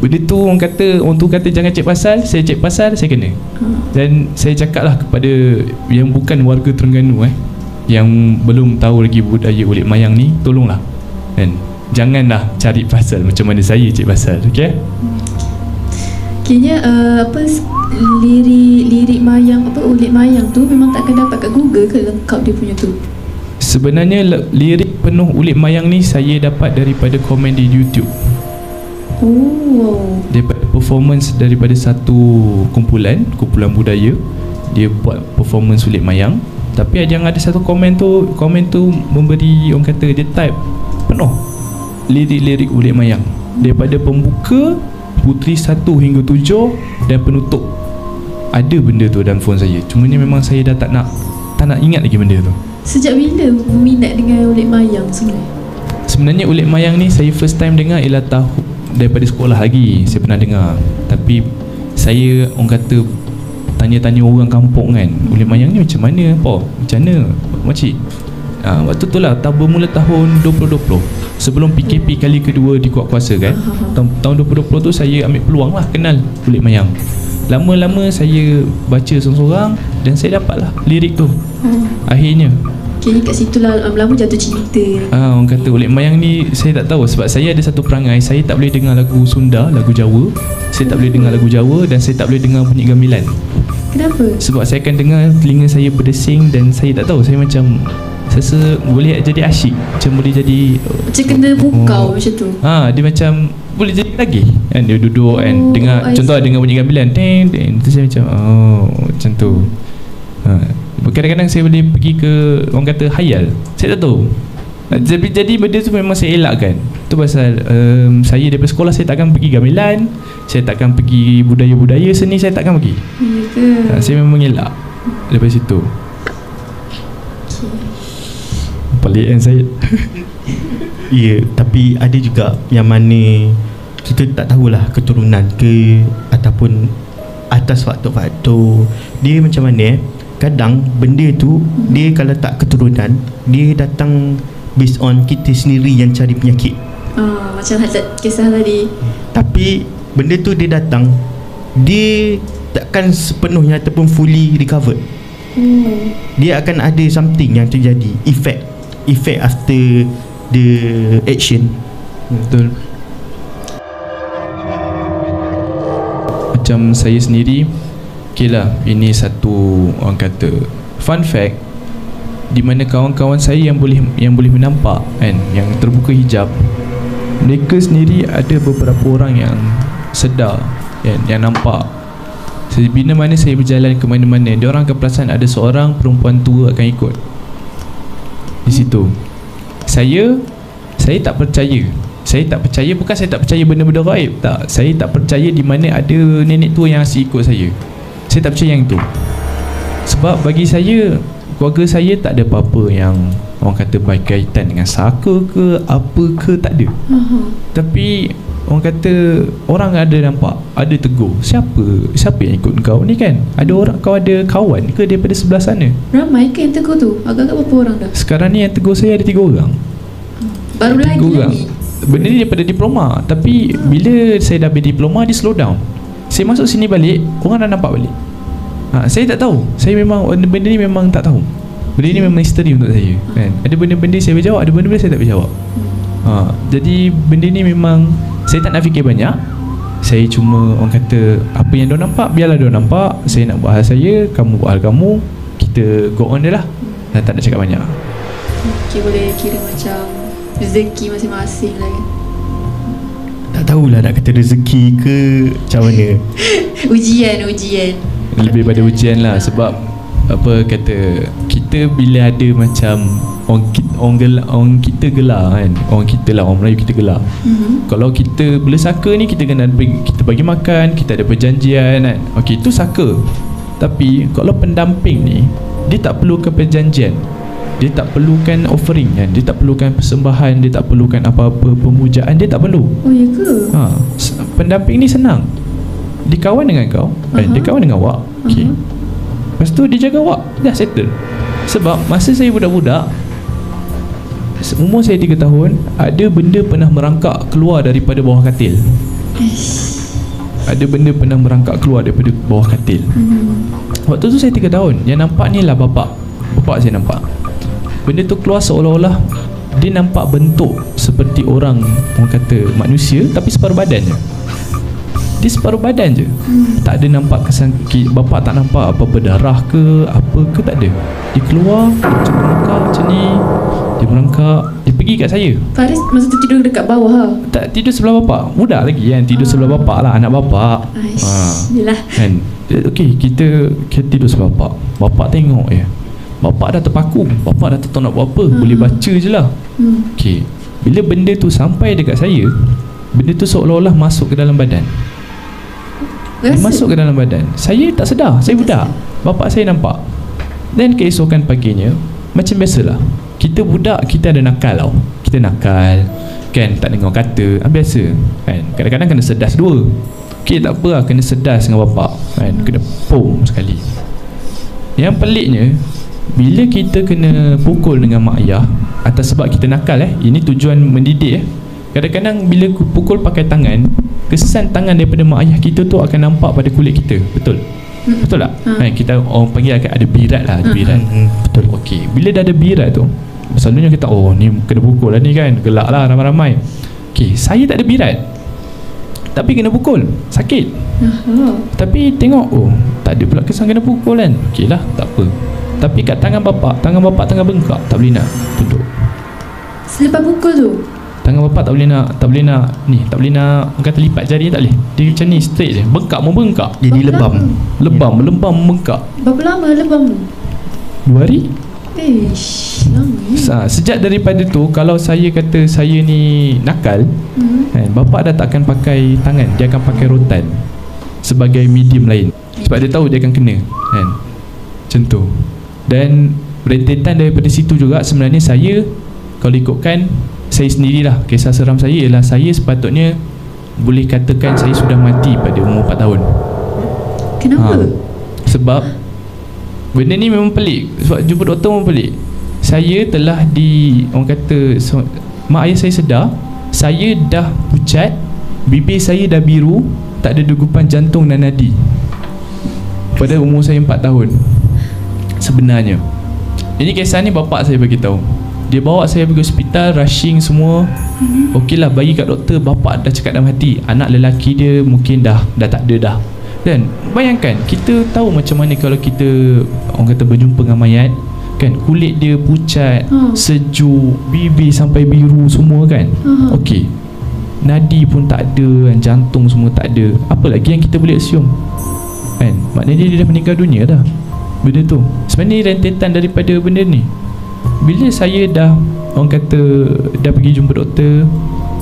Benda tu orang tu kata jangan cek pasal. Saya cek pasal, saya kena. Dan saya cakap lah kepada yang bukan warga Terengganu yang belum tahu lagi budaya Ulik Mayang ni, tolonglah, kan, janganlah cari pasal macam mana saya cek pasal. Okey? Kayaknya lirik mayang, Ulik Mayang tu memang tak akan dapat kat Google ke lengkap dia punya tu? Sebenarnya lirik penuh Ulik Mayang ni saya dapat daripada komen di YouTube. Daripada performance daripada satu kumpulan budaya, dia buat performance Ulik Mayang. Tapi ada satu komen tu memberi, orang kata dia type penuh lirik-lirik Ulik Mayang, daripada pembuka, putri 1 hingga 7 dan penutup. Ada benda tu dalam phone saya. Cuma ni memang saya dah tak nak ingat lagi benda tu. Sejak bila berminat dengan Ulik Mayang sebenarnya? Sebenarnya Ulik Mayang ni saya first time dengar ialah daripada sekolah lagi saya pernah dengar. Tapi saya, orang kata, tanya-tanya orang kampung kan, Ulik Mayang ni macam mana macam mana makcik? Waktu tu lah bermula tahun 2020, sebelum PKP kali kedua dikuatkuasa kan. Tahun 2020 tu saya ambil peluang lah kenal Ulik Mayang. Lama-lama saya baca seorang-seorang dan saya dapat lah lirik tu. Akhirnya kayaknya kat situ lah lama-lama jatuh cinta. Orang kata Ulik Mayang ni, saya tak tahu, sebab saya ada satu perangai, saya tak boleh dengar lagu Sunda, lagu Jawa. Saya tak boleh dengar lagu Jawa, dan saya tak boleh dengar bunyi gamelan. Kenapa? Sebab saya akan dengar, telinga saya berdesing, dan saya tak tahu, saya macam rasa boleh jadi asyik, macam boleh jadi macam kena pukau macam tu. Dia macam boleh jadi lagi kan, dia duduk kan, dengar, contoh dengar bunyi gamelan, ting ting, tu saya macam macam tu. Kadang-kadang saya boleh pergi ke, orang kata, khayal. Saya tak tahu. Jadi benda tu memang saya elakkan. Tu pasal saya daripada sekolah saya takkan pergi gamelan, saya takkan pergi budaya-budaya seni, saya takkan pergi. Saya memang elak daripada situ. Pelik kan saya. Ya, tapi ada juga yang mana kita tak tahulah keturunan ke ataupun atas faktor-faktor dia macam mana. Kadang benda tu dia kalau tak keturunan, dia datang based on kita sendiri yang cari penyakit. Macam kisah tadi. Tapi benda tu dia datang, dia takkan sepenuhnya ataupun fully recovered. Dia akan ada something yang terjadi, effect after the action. Betul. Macam saya sendiri, okay lah, ini satu, orang kata, fun fact, di mana kawan-kawan saya yang boleh menampak kan, yang terbuka hijab, mereka sendiri ada beberapa orang yang sedar kan, yang nampak. Bila mana saya berjalan ke mana-mana, dia orang akan perasan ada seorang perempuan tua akan ikut di situ. Saya tak percaya. Saya tak percaya, bukan saya tak percaya benda-benda gaib, tak. Saya tak percaya di mana ada nenek tua yang asyik ikut saya. Saya tak percaya yang tu. Sebab bagi saya, keluarga saya tak ada apa-apa yang orang kata berkaitan dengan saka ke apa ke, tak ada. Tapi orang kata, orang ada nampak, ada tegur, siapa yang ikut kau ni kan? Ada orang, kau ada kawan ke daripada sebelah sana? Ramai ke yang tegur tu? Agak-agak berapa orang dah? Sekarang ni yang tegur saya ada 3 orang. Baru lagi. Benda ni daripada diploma. Tapi bila saya dah berdiploma, dia slow down. Saya masuk sini balik, orang dah nampak balik. Saya tak tahu. Saya memang, benda ni memang tak tahu. Benda ni memang misteri untuk saya kan? Ada benda-benda saya berjawab, ada benda-benda saya tak berjawab. Jadi benda ni memang saya tak nak fikir banyak. Saya cuma, orang kata, apa yang diorang nampak, biarlah diorang nampak. Saya nak buat hal saya, kamu buat hal kamu. Kita go on je lah. Tak nak cakap banyak. Okay, boleh kira macam rezeki masing-masing lah kan. tak tahulah nak kata rezeki ke macam mana. Ujian. Lebih pada ujian lah. Sebab apa kata, kita bila ada macam orang kita gelar kan, orang kita lah, orang Melayu kita gelar. Kalau kita bela saka ni, kita kena kita bagi makan, kita ada perjanjian kan. Okey, itu saka. Tapi kalau pendamping ni, dia tak perlukan perjanjian, dia tak perlukan offering kan, dia tak perlukan persembahan, dia tak perlukan apa-apa pemujaan, dia tak perlu. Oh ya ke? Pendamping ni senang. Dia kawan dengan kau, dia kawan dengan awak. Okey. Lepas tu dia jaga awak, dah settle. Sebab masa saya budak-budak, umur saya 3 tahun, ada benda pernah merangkak keluar daripada bawah katil. Ada benda pernah merangkak keluar daripada bawah katil. Waktu tu saya 3 tahun. Yang nampak ni lah bapak saya nampak. Benda tu keluar seolah-olah dia nampak bentuk seperti orang kata manusia, tapi separuh badan je. Dia separuh badan je. Tak ada nampak kesan. Bapak tak nampak apa-apa darah ke apa ke, tak ada. Dia keluar, dia macam merangkak macam ni. Dia merangkak, dia pergi kat saya. Faris masa tu tidur dekat bawah ha? Tak, tidur sebelah bapak. Budak lagi kan, tidur sebelah bapak lah, anak bapak. Yelah kan. Okey, kita tidur sebelah bapak. Bapak tengok je. Bapak dah terpaku, bapak dah tak tahu nak buat apa. Boleh baca je lah. Okey, bila benda tu sampai dekat saya, benda tu seolah-olah masuk ke dalam badan. Masuk ke dalam badan. Saya tak sedar, saya budak. Bapak saya nampak. Dan keesokan paginya, macam biasalah, kita budak, kita ada nakal tau. Kita nakal kan, tak dengar kata, biasa kan. Kadang-kadang kena sedas dua. Okey, tak apa lah, kena sedas dengan bapak kan, kena pom sekali. Yang peliknya, bila kita kena pukul dengan mak ayah atas sebab kita nakal ini tujuan mendidik kadang-kadang bila pukul pakai tangan, kesan tangan daripada mak ayah kita tu akan nampak pada kulit kita. Betul? Betul tak? Kita orang panggil akan ada birat lah, ada birat. Betul. Okey, bila dah ada birat tu, selalunya kita ni kena pukul lah ni kan, gelak lah ramai-ramai. Okey, saya tak ada birat, tapi kena pukul, sakit. Tapi tengok, tak ada pula kesan kena pukul kan. Okey lah, tak apa. Tapi kat tangan bapak tengah bengkak, tak boleh nak tunduk. Selepas pukul tu tangan bapak tak boleh nak ni, tak boleh nak kata lipat jari, tak boleh. Dia macam ni straight je, bengkak membengkak. Jadi lebam membengkak. Berapa lama lebam tu? 2 hari. Lama. Sejak daripada tu, kalau saya kata saya ni nakal kan, bapak dah tak akan pakai tangan, dia akan pakai rotan sebagai medium lain. Sebab dia tahu dia akan kena kan, macam tu. Dan rentetan daripada situ juga, sebenarnya saya, kalau ikutkan saya sendirilah, kisah seram saya ialah saya sepatutnya boleh katakan saya sudah mati pada umur 4 tahun. Kenapa? Sebab benda ni memang pelik. Sebab jumpa doktor memang pelik. Saya telah orang kata, mak ayah saya sedar saya dah pucat, bibir saya dah biru, tak ada degupan jantung dan nadi pada umur saya 4 tahun. Sebenarnya ini kisah ni bapak saya bagi tahu. Dia bawa saya pergi hospital, rushing semua. Okeylah, bagi kat doktor, bapak dah cakap dalam hati, anak lelaki dia mungkin dah tak ada dah. Dan bayangkan, kita tahu macam mana kalau kita orang kata berjumpa dengan mayat kan, kulit dia pucat, sejuk, bibir sampai biru semua kan. Okey, nadi pun tak ada, jantung semua tak ada. Apa lagi yang kita boleh assume kan? Maknanya dia dah meninggal dunia dah. Benda tu sebenarnya rentetan daripada benda ni. Bila saya dah orang kata dah pergi jumpa doktor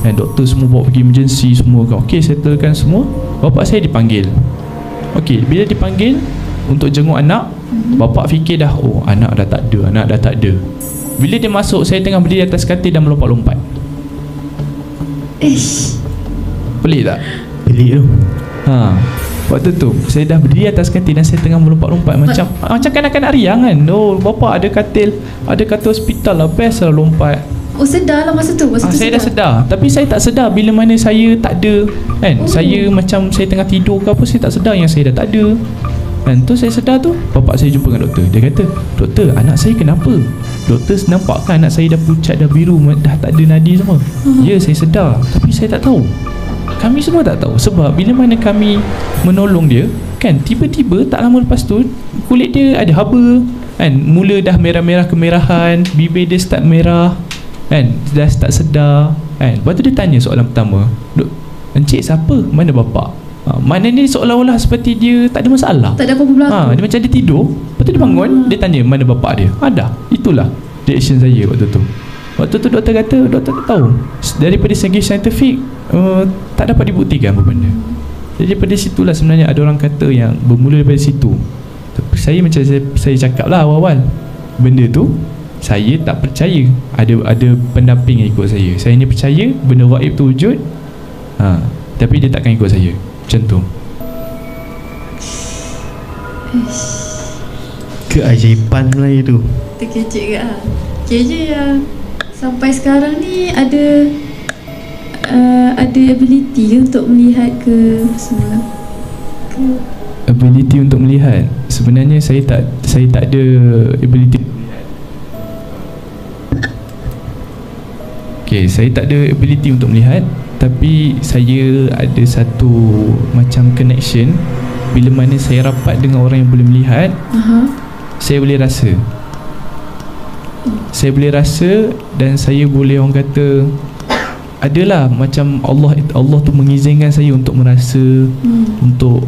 dan doktor semua bawa pergi emergency semua kan, okey, settlekan semua, bapak saya dipanggil. Okey, bila dipanggil untuk jenguk anak, bapak fikir dah, anak dah tak ada. Bila dia masuk, saya tengah berdiri atas katil dan melompat-lompat. Pelik tak? Pelik tu. Waktu tu saya dah berdiri atas katil dan saya tengah melompat-lompat macam kanak-kanak riang kan. Bapak ada katil hospital lah, best lah lompat. Sedar lah masa tu. Saya dah sedar, tapi saya tak sedar bila mana saya tak ada kan. Saya macam saya tengah tidur ke apa, saya tak sedar yang saya dah tak ada kan. Tu saya sedar tu, bapak saya jumpa dengan doktor. Dia kata, doktor, anak saya kenapa? Doktor nampak kan anak saya dah pucat, dah biru, dah tak ada nadi semua. Ya, saya sedar, tapi saya tak tahu. Kami semua tak tahu. Sebab bila mana kami menolong dia kan, tiba-tiba tak lama lepas tu kulit dia ada haba kan, mula dah merah-merah kemerahan, bibir dia start merah kan, dah start sedar kan. Lepas tu dia tanya soalan pertama, Encik siapa? Mana bapak? Mana ni seolah-olah seperti dia tak ada masalah. Tak ada apa-apa berlaku. Dia macam dia tidur, lepas tu dia bangun, dia tanya mana bapak dia. Ada. Itulah reaction saya waktu tu. Waktu tu doktor kata, doktor tak tahu. Daripada segi saintifik tak dapat dibuktikan apa benda. Jadi daripada situlah sebenarnya ada orang kata yang bermula daripada situ. Tapi saya macam saya cakap lah awal-awal, benda tu saya tak percaya ada pendamping yang ikut saya. Saya ni percaya benda gaib tu wujud, tapi dia takkan ikut saya. Macam tu. Keajaiban lah itu. Terkejut ke KJ yang sampai sekarang ni ada ability ke untuk melihat ke semua? Ability untuk melihat. Sebenarnya saya tak ada ability. Okay, saya tak ada ability untuk melihat, tapi saya ada satu macam connection. Bila mana saya rapat dengan orang yang boleh melihat, saya boleh rasa. Saya boleh rasa dan saya boleh, orang kata, adalah macam Allah tu mengizinkan saya untuk merasa, untuk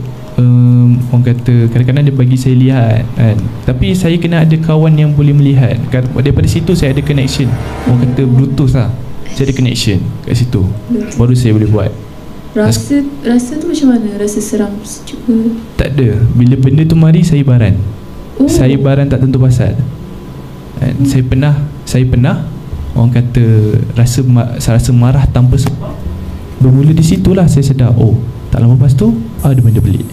orang kata kadang-kadang dia bagi saya lihat kan. Tapi saya kena ada kawan yang boleh melihat. Daripada situ saya ada connection. Orang kata Bluetooth lah. Saya ada connection kat situ. Baru saya boleh buat. Rasa tu macam mana? Rasa seram cuba? Tak ada. Bila benda tu mari saya baran. Saya baran tak tentu pasal. Saya pernah orang kata rasa marah tanpa sebab. Bermula di situlah saya sedar, tak lama lepas tu ada benda pelik.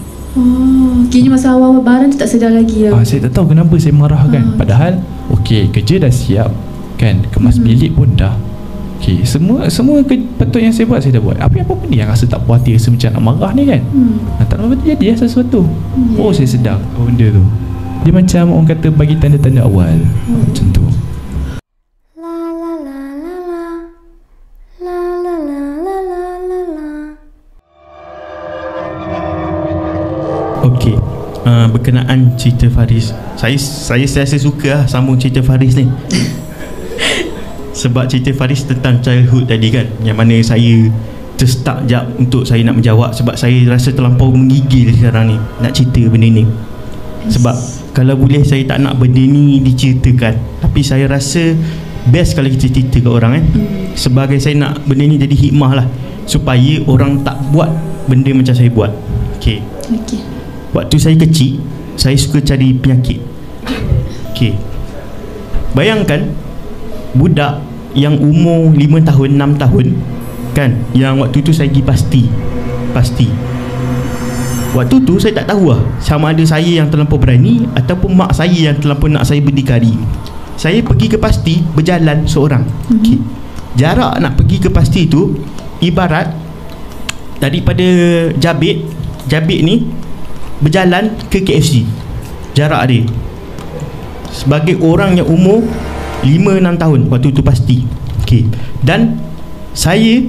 Kini masa awal baran tu tak sedar lagi lah. Saya tak tahu kenapa saya marah kan. Padahal kerja dah siap kan, kemas bilik pun dah. Semua patut yang saya buat saya dah buat. Apa benda yang rasa tak puas hati, rasa macam nak marah ni kan. Tak lama lepas tu jadi sesuatu. Saya sedar benda tu. Dia macam orang kata bagi tanda-tanda awal. Macam tu. Okey, berkenaan cerita Faris, saya rasa suka sambung cerita Faris ni. Sebab cerita Faris tentang childhood tadi kan, yang mana saya terstuck jap untuk saya nak menjawab. Sebab saya rasa terlampau menggigil sekarang ni nak cerita benda ni. Sebab kalau boleh saya tak nak benda ni diceritakan, tapi saya rasa best kalau kita cerita ke orang kan. Sebagai saya nak benda ni jadi hikmah lah, supaya orang tak buat benda macam saya buat. Okey. Waktu saya kecil, saya suka cari penyakit. Okey. Bayangkan budak yang umur 5 tahun, 6 tahun kan, yang waktu tu saya pergi pasti. Waktu tu saya tak tahu lah sama ada saya yang terlampau berani ataupun mak saya yang terlampau nak saya berdikari. Saya pergi ke pasti berjalan seorang. Okay. Jarak nak pergi ke pasti tu ibarat daripada Jabik ni berjalan ke KFC. Jarak dia. Sebagai orang yang umur 5-6 tahun waktu tu pasti. Okay. Dan saya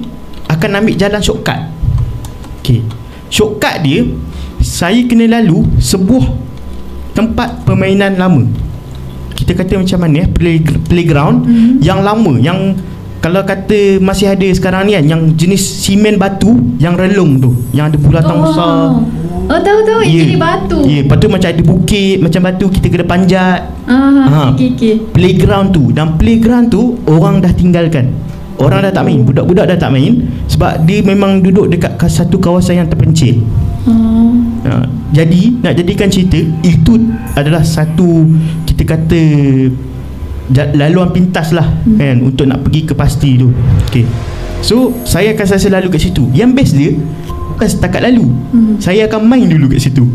akan ambil jalan shortcut. Okay. Shortcut dia, saya kena lalu sebuah tempat permainan lama. Kita kata macam mana playground yang lama, yang kalau kata masih ada sekarang ni kan, yang jenis simen batu yang relung tu, yang ada bulatan besar. Tahu yang jadi batu. Lepas tu macam ada bukit macam batu, kita kena panjat. Okay. Playground tu. Dan playground tu orang dah tinggalkan. Orang dah tak main, budak-budak dah tak main, sebab dia memang duduk dekat satu kawasan yang terpencil. Jadi nak jadikan cerita, itu adalah satu, kita kata, laluan pintas lah kan, untuk nak pergi ke pasti tu. Okay. So saya akan selalu kat situ. Yang best dia bukan setakat lalu, saya akan main dulu kat situ.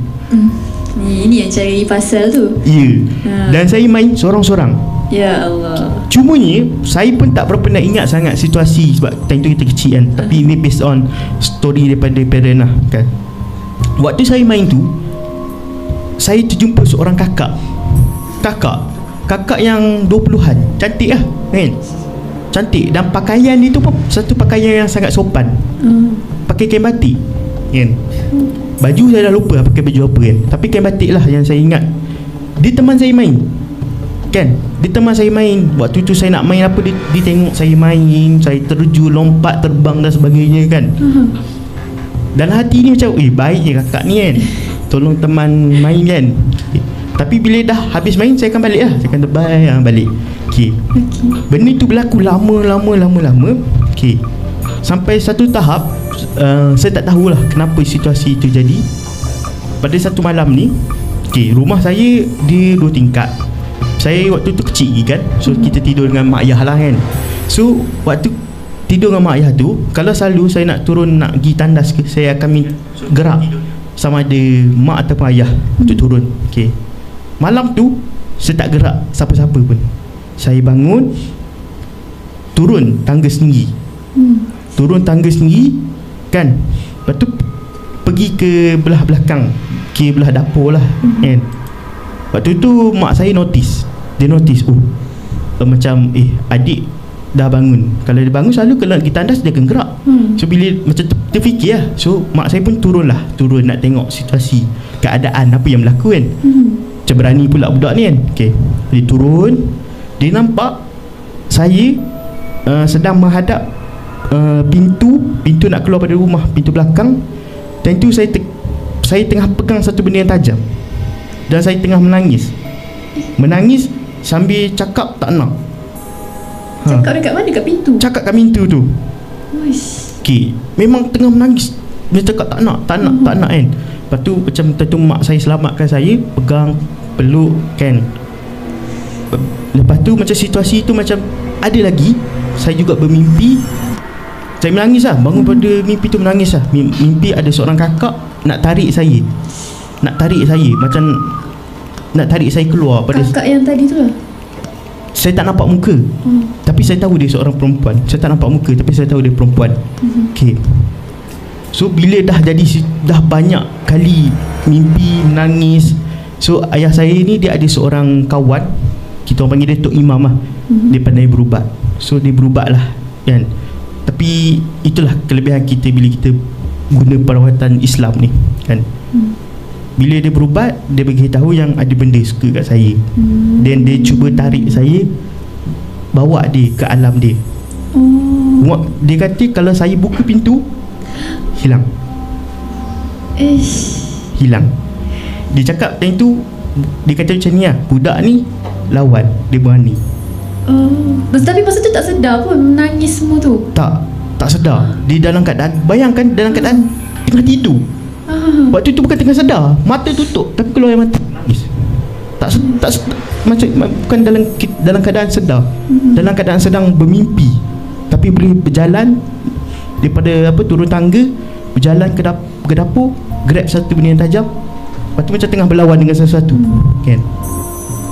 Ini yang cari pasal tu. Dan saya main sorang-sorang. Ya Allah. Cumanya saya pun tak berapa nak ingat sangat situasi, sebab time tu kita kecil kan. Tapi ini based on story daripada parent lah kan. Waktu saya main tu, saya terjumpa seorang kakak yang 20-an. Cantik lah kan. Cantik. Dan pakaian dia tu pun satu pakaian yang sangat sopan. Pakai kain batik kan. Baju saya dah lupa pakai baju apa kan, tapi kain batik lah yang saya ingat. Dia teman saya main kan. Dia teman saya main. Waktu tu saya nak main apa, dia tengok saya main, saya terjun, lompat, terbang dan sebagainya kan. dalam hati ni macam baik je kakak ni kan, tolong teman main kan. Tapi bila dah habis main, saya akan balik lah, saya akan terbaik balik. Okay. Benda tu berlaku lama. Okay. Sampai satu tahap saya tak tahulah kenapa situasi itu jadi. Pada satu malam ni, okay, rumah saya dia 2 tingkat. Saya waktu tu kecil lagi kan, so kita tidur dengan mak ayah lah kan. So waktu tidur dengan mak ayah tu, kalau selalu saya nak turun nak pergi tandas ke, saya akan gerak sama ada mak ataupun ayah untuk turun. Okay. Malam tu saya tak gerak siapa-siapa pun. Saya bangun, turun tangga sendiri. Turun tangga sendiri kan. Lepas tu pergi ke belah belakang, ke belah dapur lah kan. Waktu tu mak saya notice. Dia notice macam adik dah bangun. Kalau dia bangun selalu kalau pergi tandas dia akan gerak. So bila macam terfikir lah, so mak saya pun turun nak tengok situasi, keadaan apa yang berlaku kan. Macam berani pula budak ni kan. Okay. Dia turun, dia nampak saya sedang menghadap pintu nak keluar pada rumah, pintu belakang. Dan tu saya tengah pegang satu benda yang tajam, dan saya tengah menangis sambil cakap tak nak. Cakap dekat mana? Dekat pintu? Cakap kat pintu tu. Okay. Memang tengah menangis. Dia cakap tak nak kan. Lepas tu macam tentu mak saya selamatkan saya, pegang, peluk kan. Lepas tu macam situasi tu macam ada lagi, saya juga bermimpi. Saya menangis lah, bangun pada mimpi tu menangis lah. Mimpi ada seorang kakak nak tarik saya, macam nak tarik saya keluar pada kakak yang tadi tu lah. Saya tak nampak muka, tapi saya tahu dia seorang perempuan. Saya tak nampak muka, tapi saya tahu dia perempuan. Okay. So bila dah banyak kali mimpi menangis, so ayah saya ni dia ada seorang kawan, kita orang panggil dia Tok Imam lah. Dia pandai berubat. So dia berubat lah kan. Tapi itulah kelebihan kita bila kita guna perawatan Islam ni kan. Bila dia berubat, dia beritahu yang ada benda suka kat saya. Dan dia cuba tarik saya, bawa dia ke alam dia. Dia kata kalau saya buka pintu, hilang. Hilang. Dia cakap time tu, dia kata macam ni lah, budak ni lawan, dia berani. Tapi masa tu tak sedar pun menangis semua tu? Tak sedar. Dia dalam keadaan, bayangkan dalam keadaan tengah tidur. Waktu tu bukan tengah sedar, mata tutup tapi keluar air mata, nangis. Tak macam bukan dalam keadaan sedar, dalam keadaan sedang bermimpi, tapi boleh berjalan daripada turun tangga, berjalan ke dapur, grab satu benda yang tajam, lepas tu macam tengah berlawan dengan sesuatu kan.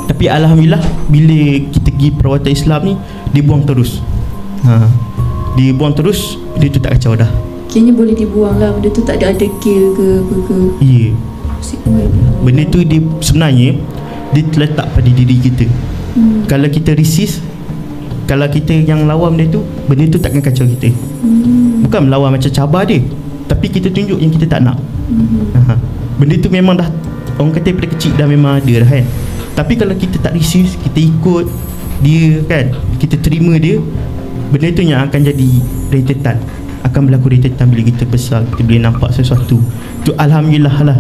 Tapi alhamdulillah bila kita pergi perawatan Islam ni, dia buang terus. Dia buang terus, dia tu tak kacau dah. Kayaknya boleh dibuang lah, benda tu tak ada kill ke apa ke. Ya. Benda tu dia sebenarnya dia terletak pada diri kita. Kalau kita resist, kalau kita yang lawan benda tu takkan kacau kita. Bukan melawan macam cabar dia, tapi kita tunjuk yang kita tak nak. Benda tu memang dah, orang kata daripada kecil dah memang ada dah kan. Tapi kalau kita tak resist, kita ikut dia kan, kita terima dia, benda tu yang akan jadi rentetan, akan berlaku rentetan bila kita besar, kita boleh nampak sesuatu tu. Alhamdulillah lah,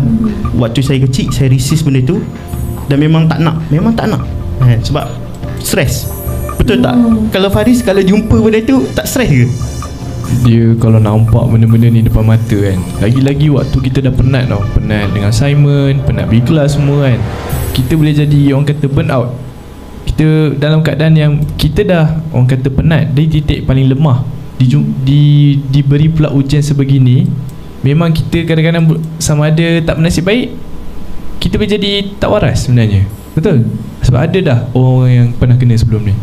waktu saya kecil saya resist benda tu, dan memang tak nak sebab stres. Betul tak? Kalau Faris kalau jumpa benda tu tak stres ke? Dia kalau nampak benda-benda ni depan mata kan, lagi-lagi waktu kita dah penat tau, penat dengan assignment, penat pergi kelas semua kan, kita boleh jadi orang kata burn out. Kita dalam keadaan yang kita dah orang kata penat, di titik paling lemah, diberi pula ujian sebegini, memang kita kadang-kadang sama ada tak bernasib baik, kita boleh jadi tak waras sebenarnya. Betul? Sebab ada dah orang yang pernah kena sebelum ni.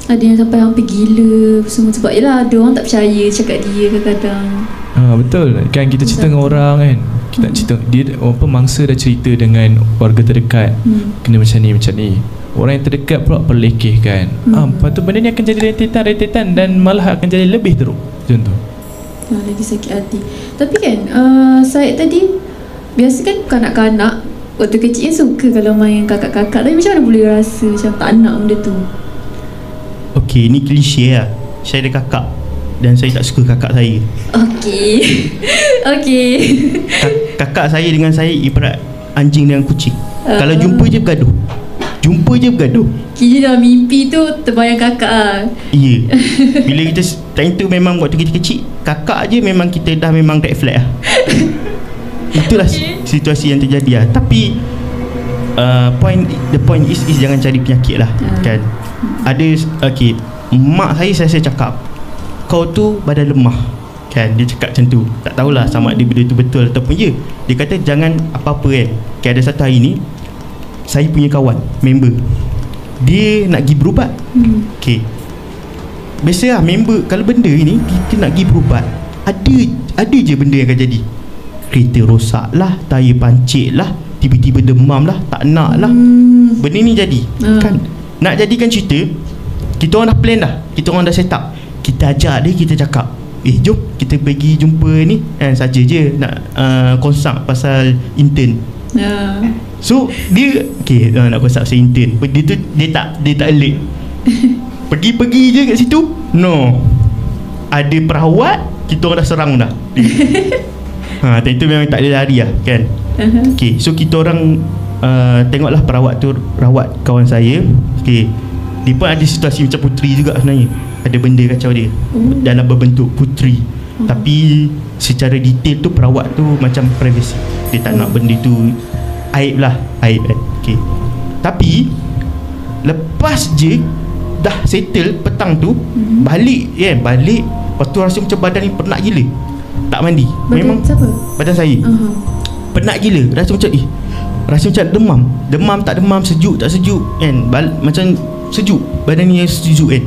Ada yang sampai hampir gila semua. Sebab yelah ada orang tak percaya cakap dia kadang-kadang. Betul kan, kita cerita dengan orang kan, kita cerita, dia mangsa dah cerita dengan warga terdekat, kena macam ni, orang yang terdekat pula perlekehkan. Lepas tu benda ni akan jadi rentetan dan malah akan jadi lebih teruk. Macam tu. Lagi sakit hati. Tapi kan Syed tadi, biasa kan kanak-kanak waktu kecil suka kalau main kakak-kakak, tapi macam mana boleh rasa macam tak nak benda tu? Okey, ni klise lah. Saya ada kakak dan saya tak suka kakak saya. Okey. Okey. Kakak saya dengan saya ibarat anjing dengan kucing. Kalau jumpa je bergaduh. Jumpa je bergaduh. Kira dalam mimpi tu terbayang kakak lah. Ya. Bila kita time tu memang waktu kita kecil, kakak je memang kita dah memang red flag lah. Itulah situasi yang terjadi lah. Tapi the point is jangan cari penyakit lah. Kan. Ada okay, mak saya cakap, kau tu badan lemah. Kan, dia cakap macam tu. Tak tahulah sama ada benda tu betul ataupun ya. Dia kata jangan apa-apa kan. Okay, ada satu hari ni saya punya kawan, member, dia nak pergi berubat. Okay, biasa lah member, kalau benda ni kita nak pergi berubat, ada je benda yang akan jadi. Kereta rosak lah, tayar pancit lah, tiba-tiba demam lah, tak nak lah. Benda ni jadi. Kan, nak jadikan cerita, kita orang dah plan dah, kita orang dah set up. Kita ajak dia, kita cakap, jom kita pergi jumpa ni kan, saja je nak consult pasal intern. So dia okay, nak consult pasal intern. Dia tak alert. Pergi je kat situ. No, ada perawat, kita orang dah serang dah. Time tu memang tak ada lari lah kan. Okay, so kita orang tengoklah perawat tu rawat kawan saya. Okay, dia pun ada situasi macam puteri juga sebenarnya. Ada benda kacau dia dalam berbentuk puteri. Tapi secara detail tu perawat tu macam privacy. Dia tak nak benda tu aib lah, aib kan. Okay, tapi lepas je dah settle petang tu, balik balik. Lepas tu rasa macam badan ni penat gila. Tak mandi. Badan memang siapa? Badan saya. Penat gila. Rasa macam demam tak demam, sejuk tak sejuk kan. Macam sejuk, badan ni sejuk kan.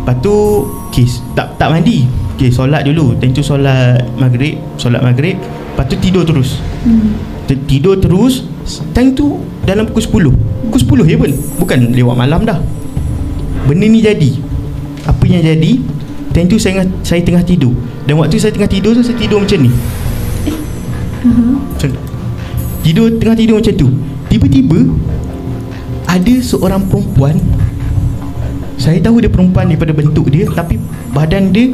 Lepas tu okay, tak mandi. Okay, solat dulu. Time tu solat maghrib. Lepas tu tidur terus. Tidur terus. Time tu dalam pukul 10. Pukul 10 je pun, bukan lewat malam dah. Benda ni jadi. Apa yang jadi, time tu saya tengah tidur. Dan waktu saya tengah tidur tu, saya tidur macam ni. Tengah tidur macam tu. Tiba-tiba ada seorang perempuan. Saya tahu dia perempuan daripada bentuk dia, tapi badan dia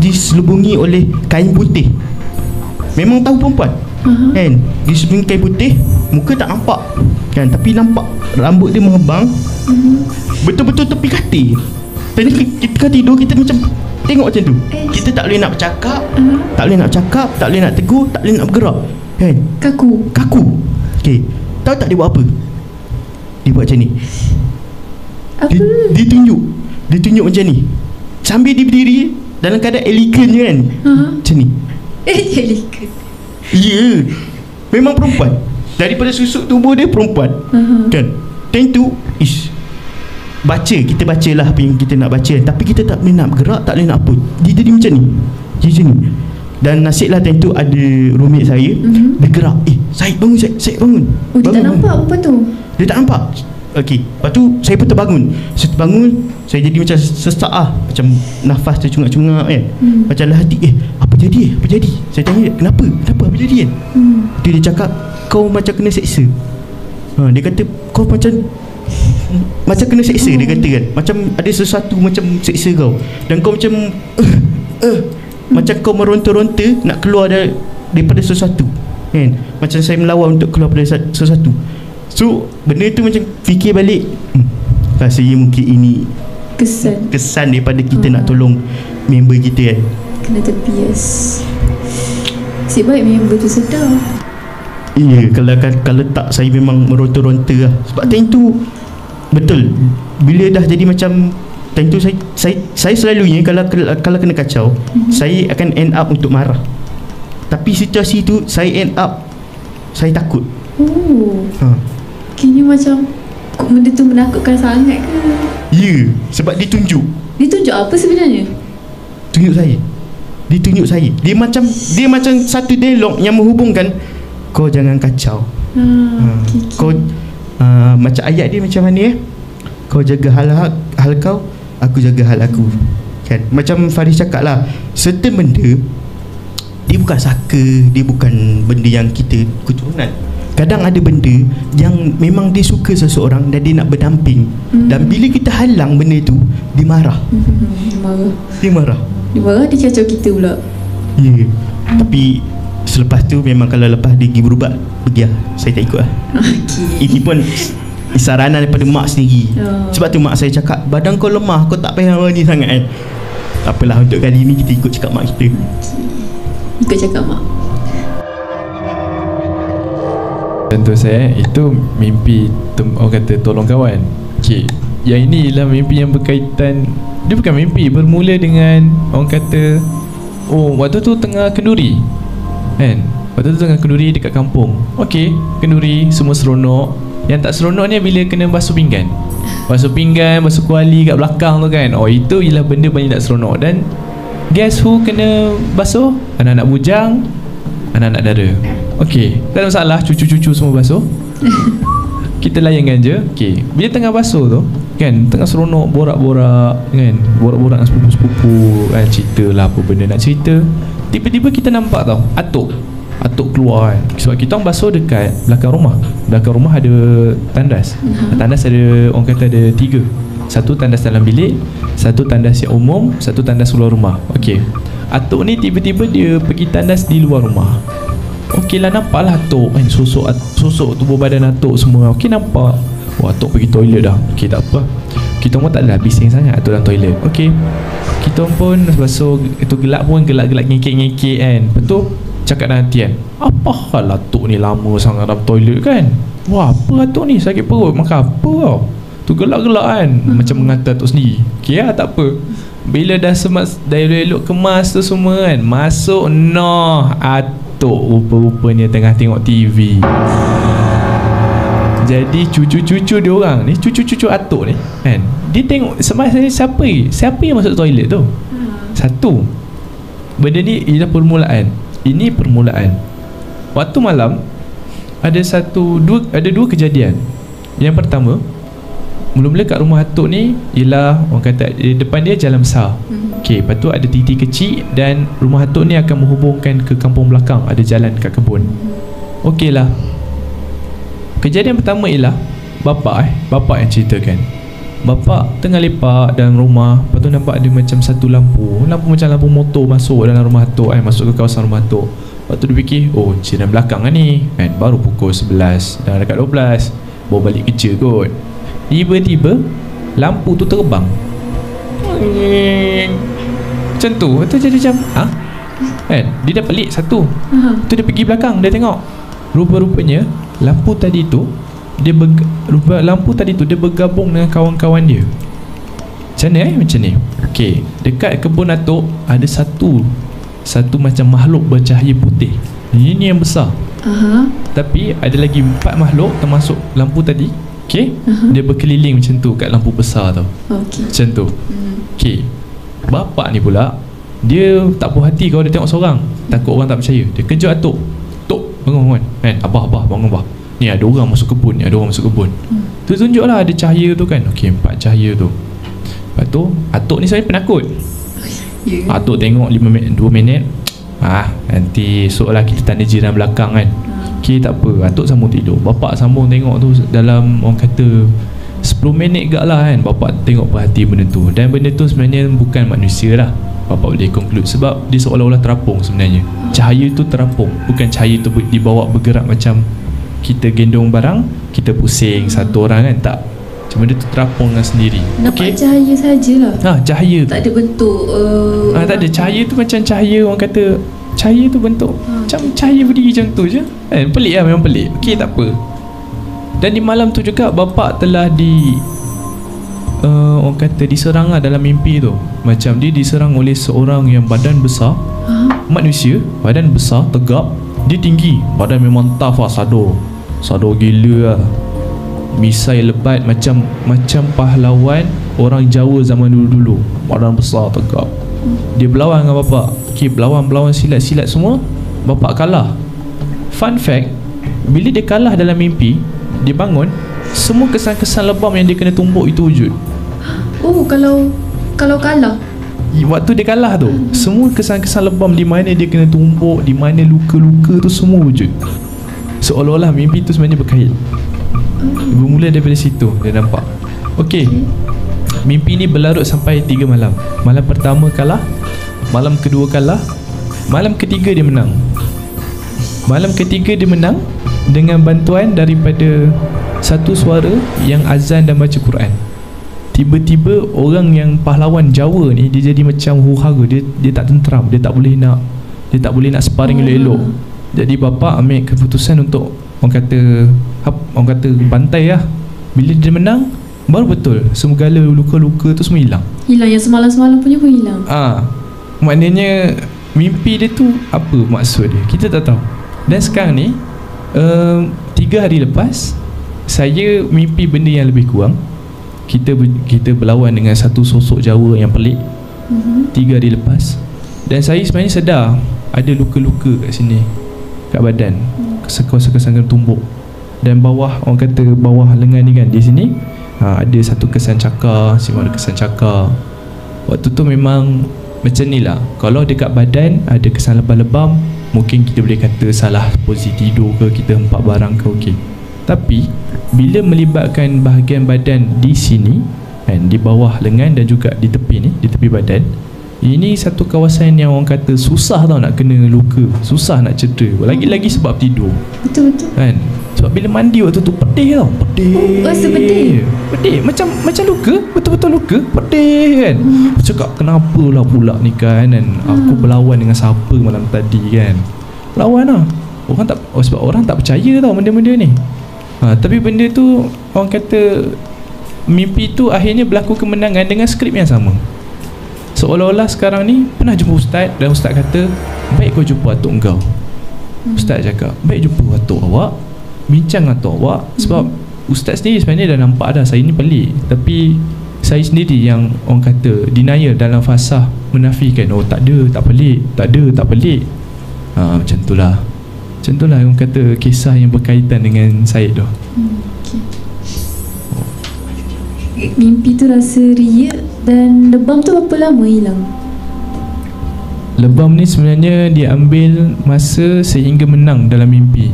diselubungi oleh kain putih. Memang tahu perempuan kan, diselubungi kain putih. Muka tak nampak kan, tapi nampak rambut dia mengebang. Betul-betul tepi katil. Tadi kita kan tidur, kita macam tengok macam tu. Kita tak boleh nak bercakap, tak boleh nak bercakap, tak boleh nak tegur, tak boleh nak bergerak kan. Kaku. Okay, tahu tak dia buat apa? Dia buat macam ni. Dia tunjuk macam ni. Sambil dia berdiri dalam keadaan elegan je kan. Macam ni. Elegan. Ya, memang perempuan. Daripada susuk tubuh dia perempuan. Kan. Time tu kita bacalah apa yang kita nak baca, tapi kita tak boleh nak bergerak, tak boleh nak apa. Dia jadi macam ni. Dan nasiblah time tu ada roommate saya. Dia gerak. Syed bangun, Syed bangun. Dia tak nampak apa tu? Dia tak nampak. Okey, lepas tu saya pun terbangun. Saya terbangun, saya jadi macam sesak lah, macam nafas tercungak-cungak kan. Macam lah hati, apa jadi? Saya tanya, kenapa apa jadi kan? Dia cakap, kau macam kena seksa. Dia kata, kau macam kena seksa. Dia kata kan, macam ada sesuatu macam seksa kau. Dan kau macam macam kau meronta-ronta nak keluar daripada sesuatu kan. Macam saya melawan untuk keluar daripada sesuatu. So benda tu macam fikir balik, rasanya mungkin ini kesan daripada kita nak tolong member kita kan. Kena tepi. Nasib baik member tu sedar. Ya, kalau tak saya memang meronta-ronta lah. Sebab time tu betul, bila dah jadi macam time tu saya selalunya kalau kena kacau, saya akan end up untuk marah. Tapi situasi tu saya end up saya takut. Kini macam benda tu menakutkan sangat ke? Ya, sebab dia tunjuk apa sebenarnya? Dia tunjuk saya. Dia macam satu dialog yang menghubungkan. Kau jangan kacau. Kau macam ayat dia macam mana kau jaga hal kau, aku jaga hal aku kan. Macam Faris cakap lah, certain benda dia bukan saka, dia bukan benda yang kita keturunan. Kadang ada benda yang memang dia suka seseorang dan dia nak berdamping. Dan bila kita halang benda tu, dia marah. Dia marah. Dia marah, dia kacau kita pula. Ya. Tapi selepas tu memang kalau lepas dia pergi berubat, pergi lah, saya tak ikut lah. Okey. Ini pun saranan daripada mak sendiri. Sebab tu mak saya cakap, badan kau lemah, kau tak payah ni sangat kan. Tak apalah, untuk kali ni kita ikut cakap mak kita. Ikut cakap mak. Contoh saya, itu mimpi orang kata tolong kawan. Okay, yang ini ialah mimpi yang berkaitan. Dia bukan mimpi, bermula dengan orang kata, oh waktu tu tengah kenduri kan. Waktu tu tengah kenduri dekat kampung. Okay, kenduri, semua seronok. Yang tak seronok ni bila kena basuh pinggan. Basuh pinggan, basuh kuali kat belakang tu kan. Oh, itu ialah benda paling tak seronok. Dan guess who kena basuh? Anak-anak bujang, anak-anak dara. Okay, tak ada masalah, cucu-cucu semua basuh. Kita layankan je. Okay, bila tengah basuh tu kan, tengah seronok borak-borak kan, borak-borak dengan sepupu-sepupu kan, cerita lah apa benda nak cerita. Tiba-tiba kita nampak tau Atuk keluar kan. Sebab kita orang basuh dekat belakang rumah. Belakang rumah ada tandas. Tandas ada, orang kata ada 3. Satu tandas dalam bilik, satu tandas yang umum, satu tandas luar rumah. Okey, atuk ni tiba-tiba dia pergi tandas di luar rumah. Okey lah, nampak lah atuk kan, sosok tubuh badan atuk semua. Okey, nampak, wah atuk pergi toilet dah. Okey, tak apa, kita pun tak adalah bising sangat atuk dalam toilet. Okey, kita pun basuh. Itu gelap pun, gelak-gelak ngekek-ngekek kan. Lepas tu cakap dalam hati kan, apa hal atuk ni lama sangat dalam toilet kan. Wah, apa atuk ni sakit perut, makan apa tau. Tu gelak-gelak kan, macam mengata atuk sendiri. Okey lah, tak apa. Bila dah elok kemas tu semua kan, masuk, atuk rupa-rupanya tengah tengok TV. Jadi cucu-cucu dia orang ni, cucu-cucu atuk ni kan, dia tengok siapa yang masuk toilet tu. Satu, benda ni ialah permulaan. Ini permulaan. Waktu malam ada dua kejadian. Yang pertama, mula-mula kat rumah atuk ni ialah orang kata depan dia jalan besar. Okey, lepas tu ada titi kecil dan rumah atuk ni akan menghubungkan ke kampung belakang, ada jalan kat kebun. Okey lah. Kejadian pertama ialah bapak yang ceritakan. Bapak tengah lepak dalam rumah, lepas tu nampak ada macam satu lampu macam lampu motor masuk dalam rumah atuk kan, masuk ke kawasan rumah atuk. Lepas tu dia fikir, oh jiran belakang lah ni kan, baru pukul 11 dah dekat 12, baru balik kerja kot. Tiba-tiba lampu tu terbang macam tu. Itu jadi macam kan, dia dah pelik satu. Tu dia pergi belakang, dia tengok rupa-rupanya lampu tadi tu dia bergabung dengan kawan-kawan dia. Macam mana macam ni. Okey, dekat kebun atuk ada satu macam makhluk bercahaya putih. Ini yang besar. Tapi ada lagi 4 makhluk termasuk lampu tadi. Okey, dia berkeliling macam tu kat lampu besar tu. Macam tu. Okey, bapak ni pula dia tak puas hati kalau dia tengok seorang, takut orang tak percaya. Dia kejut atuk, "Tok, bangun kan. Abah bangun abah. Ni ada orang masuk kebun, Tu tunjuklah ada cahaya tu kan. Okey, 4 cahaya tu. Lepas tu atuk ni sebenarnya penakut. Atuk tengok 2 minit. Nanti esok lah kita tanya jiran belakang kan. Okey, tak apa. Atuk sambung tidur. Bapak sambung tengok tu dalam orang kata 10 minit gak lah kan. Bapak tengok perhati benda tu. Dan benda tu sebenarnya bukan manusia lah, bapak boleh conclude, sebab dia seolah-olah terapung sebenarnya. Cahaya tu terapung, bukan cahaya tu dibawa bergerak macam kita gendong barang, kita pusing satu orang kan. Tak, cuma dia tu terapung dengan sendiri. Nampak cahaya sajalah. Cahaya tu tak ada bentuk. tak ada. Cahaya tu macam cahaya, orang kata cahaya tu bentuk macam cahaya berdiri macam tu je kan. Pelik lah, memang pelik. Okey, tak apa. Dan di malam tu juga bapak telah orang kata diserang lah dalam mimpi tu. Macam dia diserang oleh seorang yang badan besar, manusia, badan besar, tegap, dia tinggi, badan memang tough lah, sado gila lah. Misai lebat macam pahlawan orang Jawa zaman dulu-dulu, badan besar, tegap. Dia berlawan dengan bapak. Okey, berlawan silat-silat semua, bapak kalah. Fun fact, bila dia kalah dalam mimpi, dia bangun, semua kesan-kesan lebam yang dia kena tumbuk itu wujud. Kalau kalah, waktu dia kalah tu, semua kesan-kesan lebam di mana dia kena tumbuk, di mana luka-luka tu semua wujud. Seolah-olah mimpi tu sebenarnya berkait. Bermula daripada situ dia nampak. Okey, mimpi ni berlarut sampai 3 malam. Malam pertama kalah, Malam kedua kalah, malam ketiga dia menang. Malam ketiga dia menang dengan bantuan daripada satu suara yang azan dan baca Quran. Tiba-tiba orang yang pahlawan Jawa ni, dia jadi macam huru-hara. Dia tak tenteram, dia tak boleh nak sparring elok-elok. Jadi bapa ambil keputusan untuk orang kata bantai lah. Bila dia menang, baru betul segala luka-luka tu semua hilang. Yang semalam-semalam punya pun hilang. Maknanya mimpi dia tu apa maksud dia, kita tak tahu. Dan sekarang ni 3 hari lepas, saya mimpi benda yang lebih kurang. Kita berlawan dengan satu sosok Jawa yang pelik 3 hari lepas. Dan saya sebenarnya sedar ada luka-luka kat sini, kat badan, kesan-kesan tumbuk. Dan bawah, orang kata bawah lengan ni kan, di sini ada satu kesan cakar, sini ada kesan cakar. Waktu tu memang macam ni lah. Kalau dekat badan ada kesan lebam-lebam, mungkin kita boleh kata salah posisi tidur ke, kita hempak barang ke, okey. Tapi bila melibatkan bahagian badan di sini kan, di bawah lengan dan juga di tepi ni, di tepi badan, ini satu kawasan yang orang kata susah tau nak kena luka, susah nak cedera. Lagi-lagi sebab tidur. Betul-betul kan. Sebab bila mandi waktu tu pedih tau. Pedih. Rasa pedih. Pedih macam luka, betul-betul luka, pedih kan. Cakap kenapa lah pula ni kan, aku berlawan dengan siapa malam tadi kan. Lawan lah. Sebab orang tak percaya tau benda-benda ni. Tapi benda tu, orang kata mimpi tu akhirnya berlaku kemenangan dengan skrip yang sama. Seolah-olah sekarang ni pernah jumpa ustaz, dan ustaz kata, baik kau jumpa atuk kau. Ustaz cakap, baik jumpa atuk awak, bincang atuk awak. Sebab ustaz sendiri sebenarnya dah nampak dah saya ni pelik, tapi saya sendiri yang orang kata denial dalam fasah, menafikan, oh tak ada, tak pelik, tak ada, tak pelik. Macam tu lah orang kata kisah yang berkaitan dengan Syed tu. Mimpi tu rasa ria. Dan lebam tu berapa lama hilang? Lebam ni sebenarnya dia ambil masa sehingga menang dalam mimpi.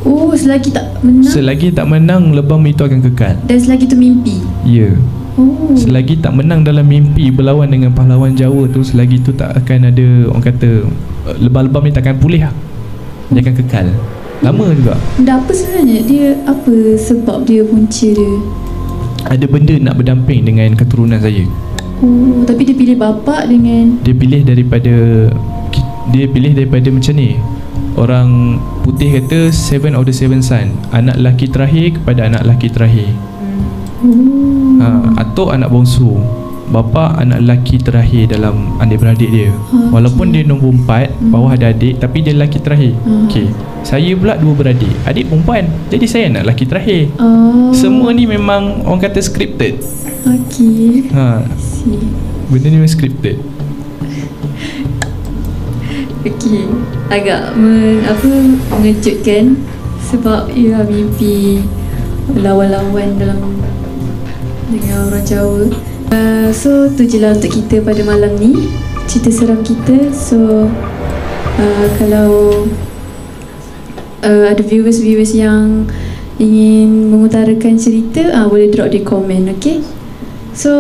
Oh, selagi tak menang? Selagi tak menang, lebam itu akan kekal. Dan selagi tu mimpi? Ya. Oh. Selagi tak menang dalam mimpi berlawan dengan pahlawan Jawa tu, selagi tu tak akan ada, orang kata lebam-lebam ni tak akan pulih lah. Dia akan kekal lama juga. Dan apa sebenarnya dia, apa sebab dia, punca dia? Ada benda nak berdamping dengan keturunan saya. Oh, tapi dia pilih bapa dengan, Dia pilih daripada macam ni. Orang putih kata 7 of the 7 son, anak lelaki terakhir kepada anak lelaki terakhir. Atuk anak bongsu, bapa anak lelaki terakhir dalam adik-beradik dia. Walaupun dia nombor 4, bawah ada adik, tapi dia lelaki terakhir. Okey. Saya pula 2 beradik, adik perempuan, jadi saya anak lelaki terakhir. Semua ni memang orang kata scripted. Okey. Benda ni memang scripted. Okey. Agak mengejutkan. Sebab ya, mimpi lawan-lawan dengan orang Jawa. So tu je lah untuk kita pada malam ni, cerita seram kita. So kalau ada viewers yang ingin mengutarakan cerita, boleh drop di komen. Okay. So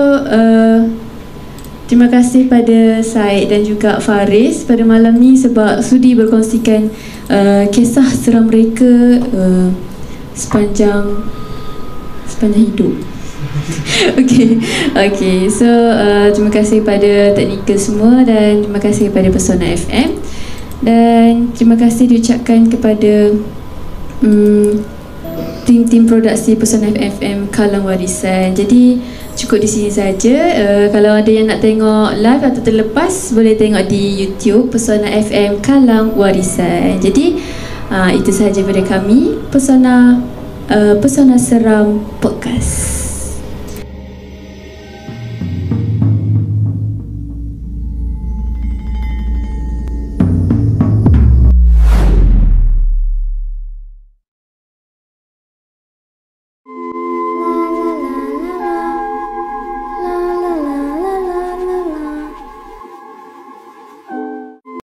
terima kasih pada Syed dan juga Faris pada malam ni sebab sudi berkongsikan kisah seram mereka sepanjang hidup. Okay. So terima kasih pada teknikal semua, dan terima kasih kepada Pesona FM, dan terima kasih diucapkan kepada tim produksi Pesona FM Kalang Warisan. Jadi cukup di sini saja. Kalau ada yang nak tengok live atau terlepas, boleh tengok di YouTube Pesona FM Kalang Warisan. Jadi itu sahaja pada kami, Pesona Seram Podcast.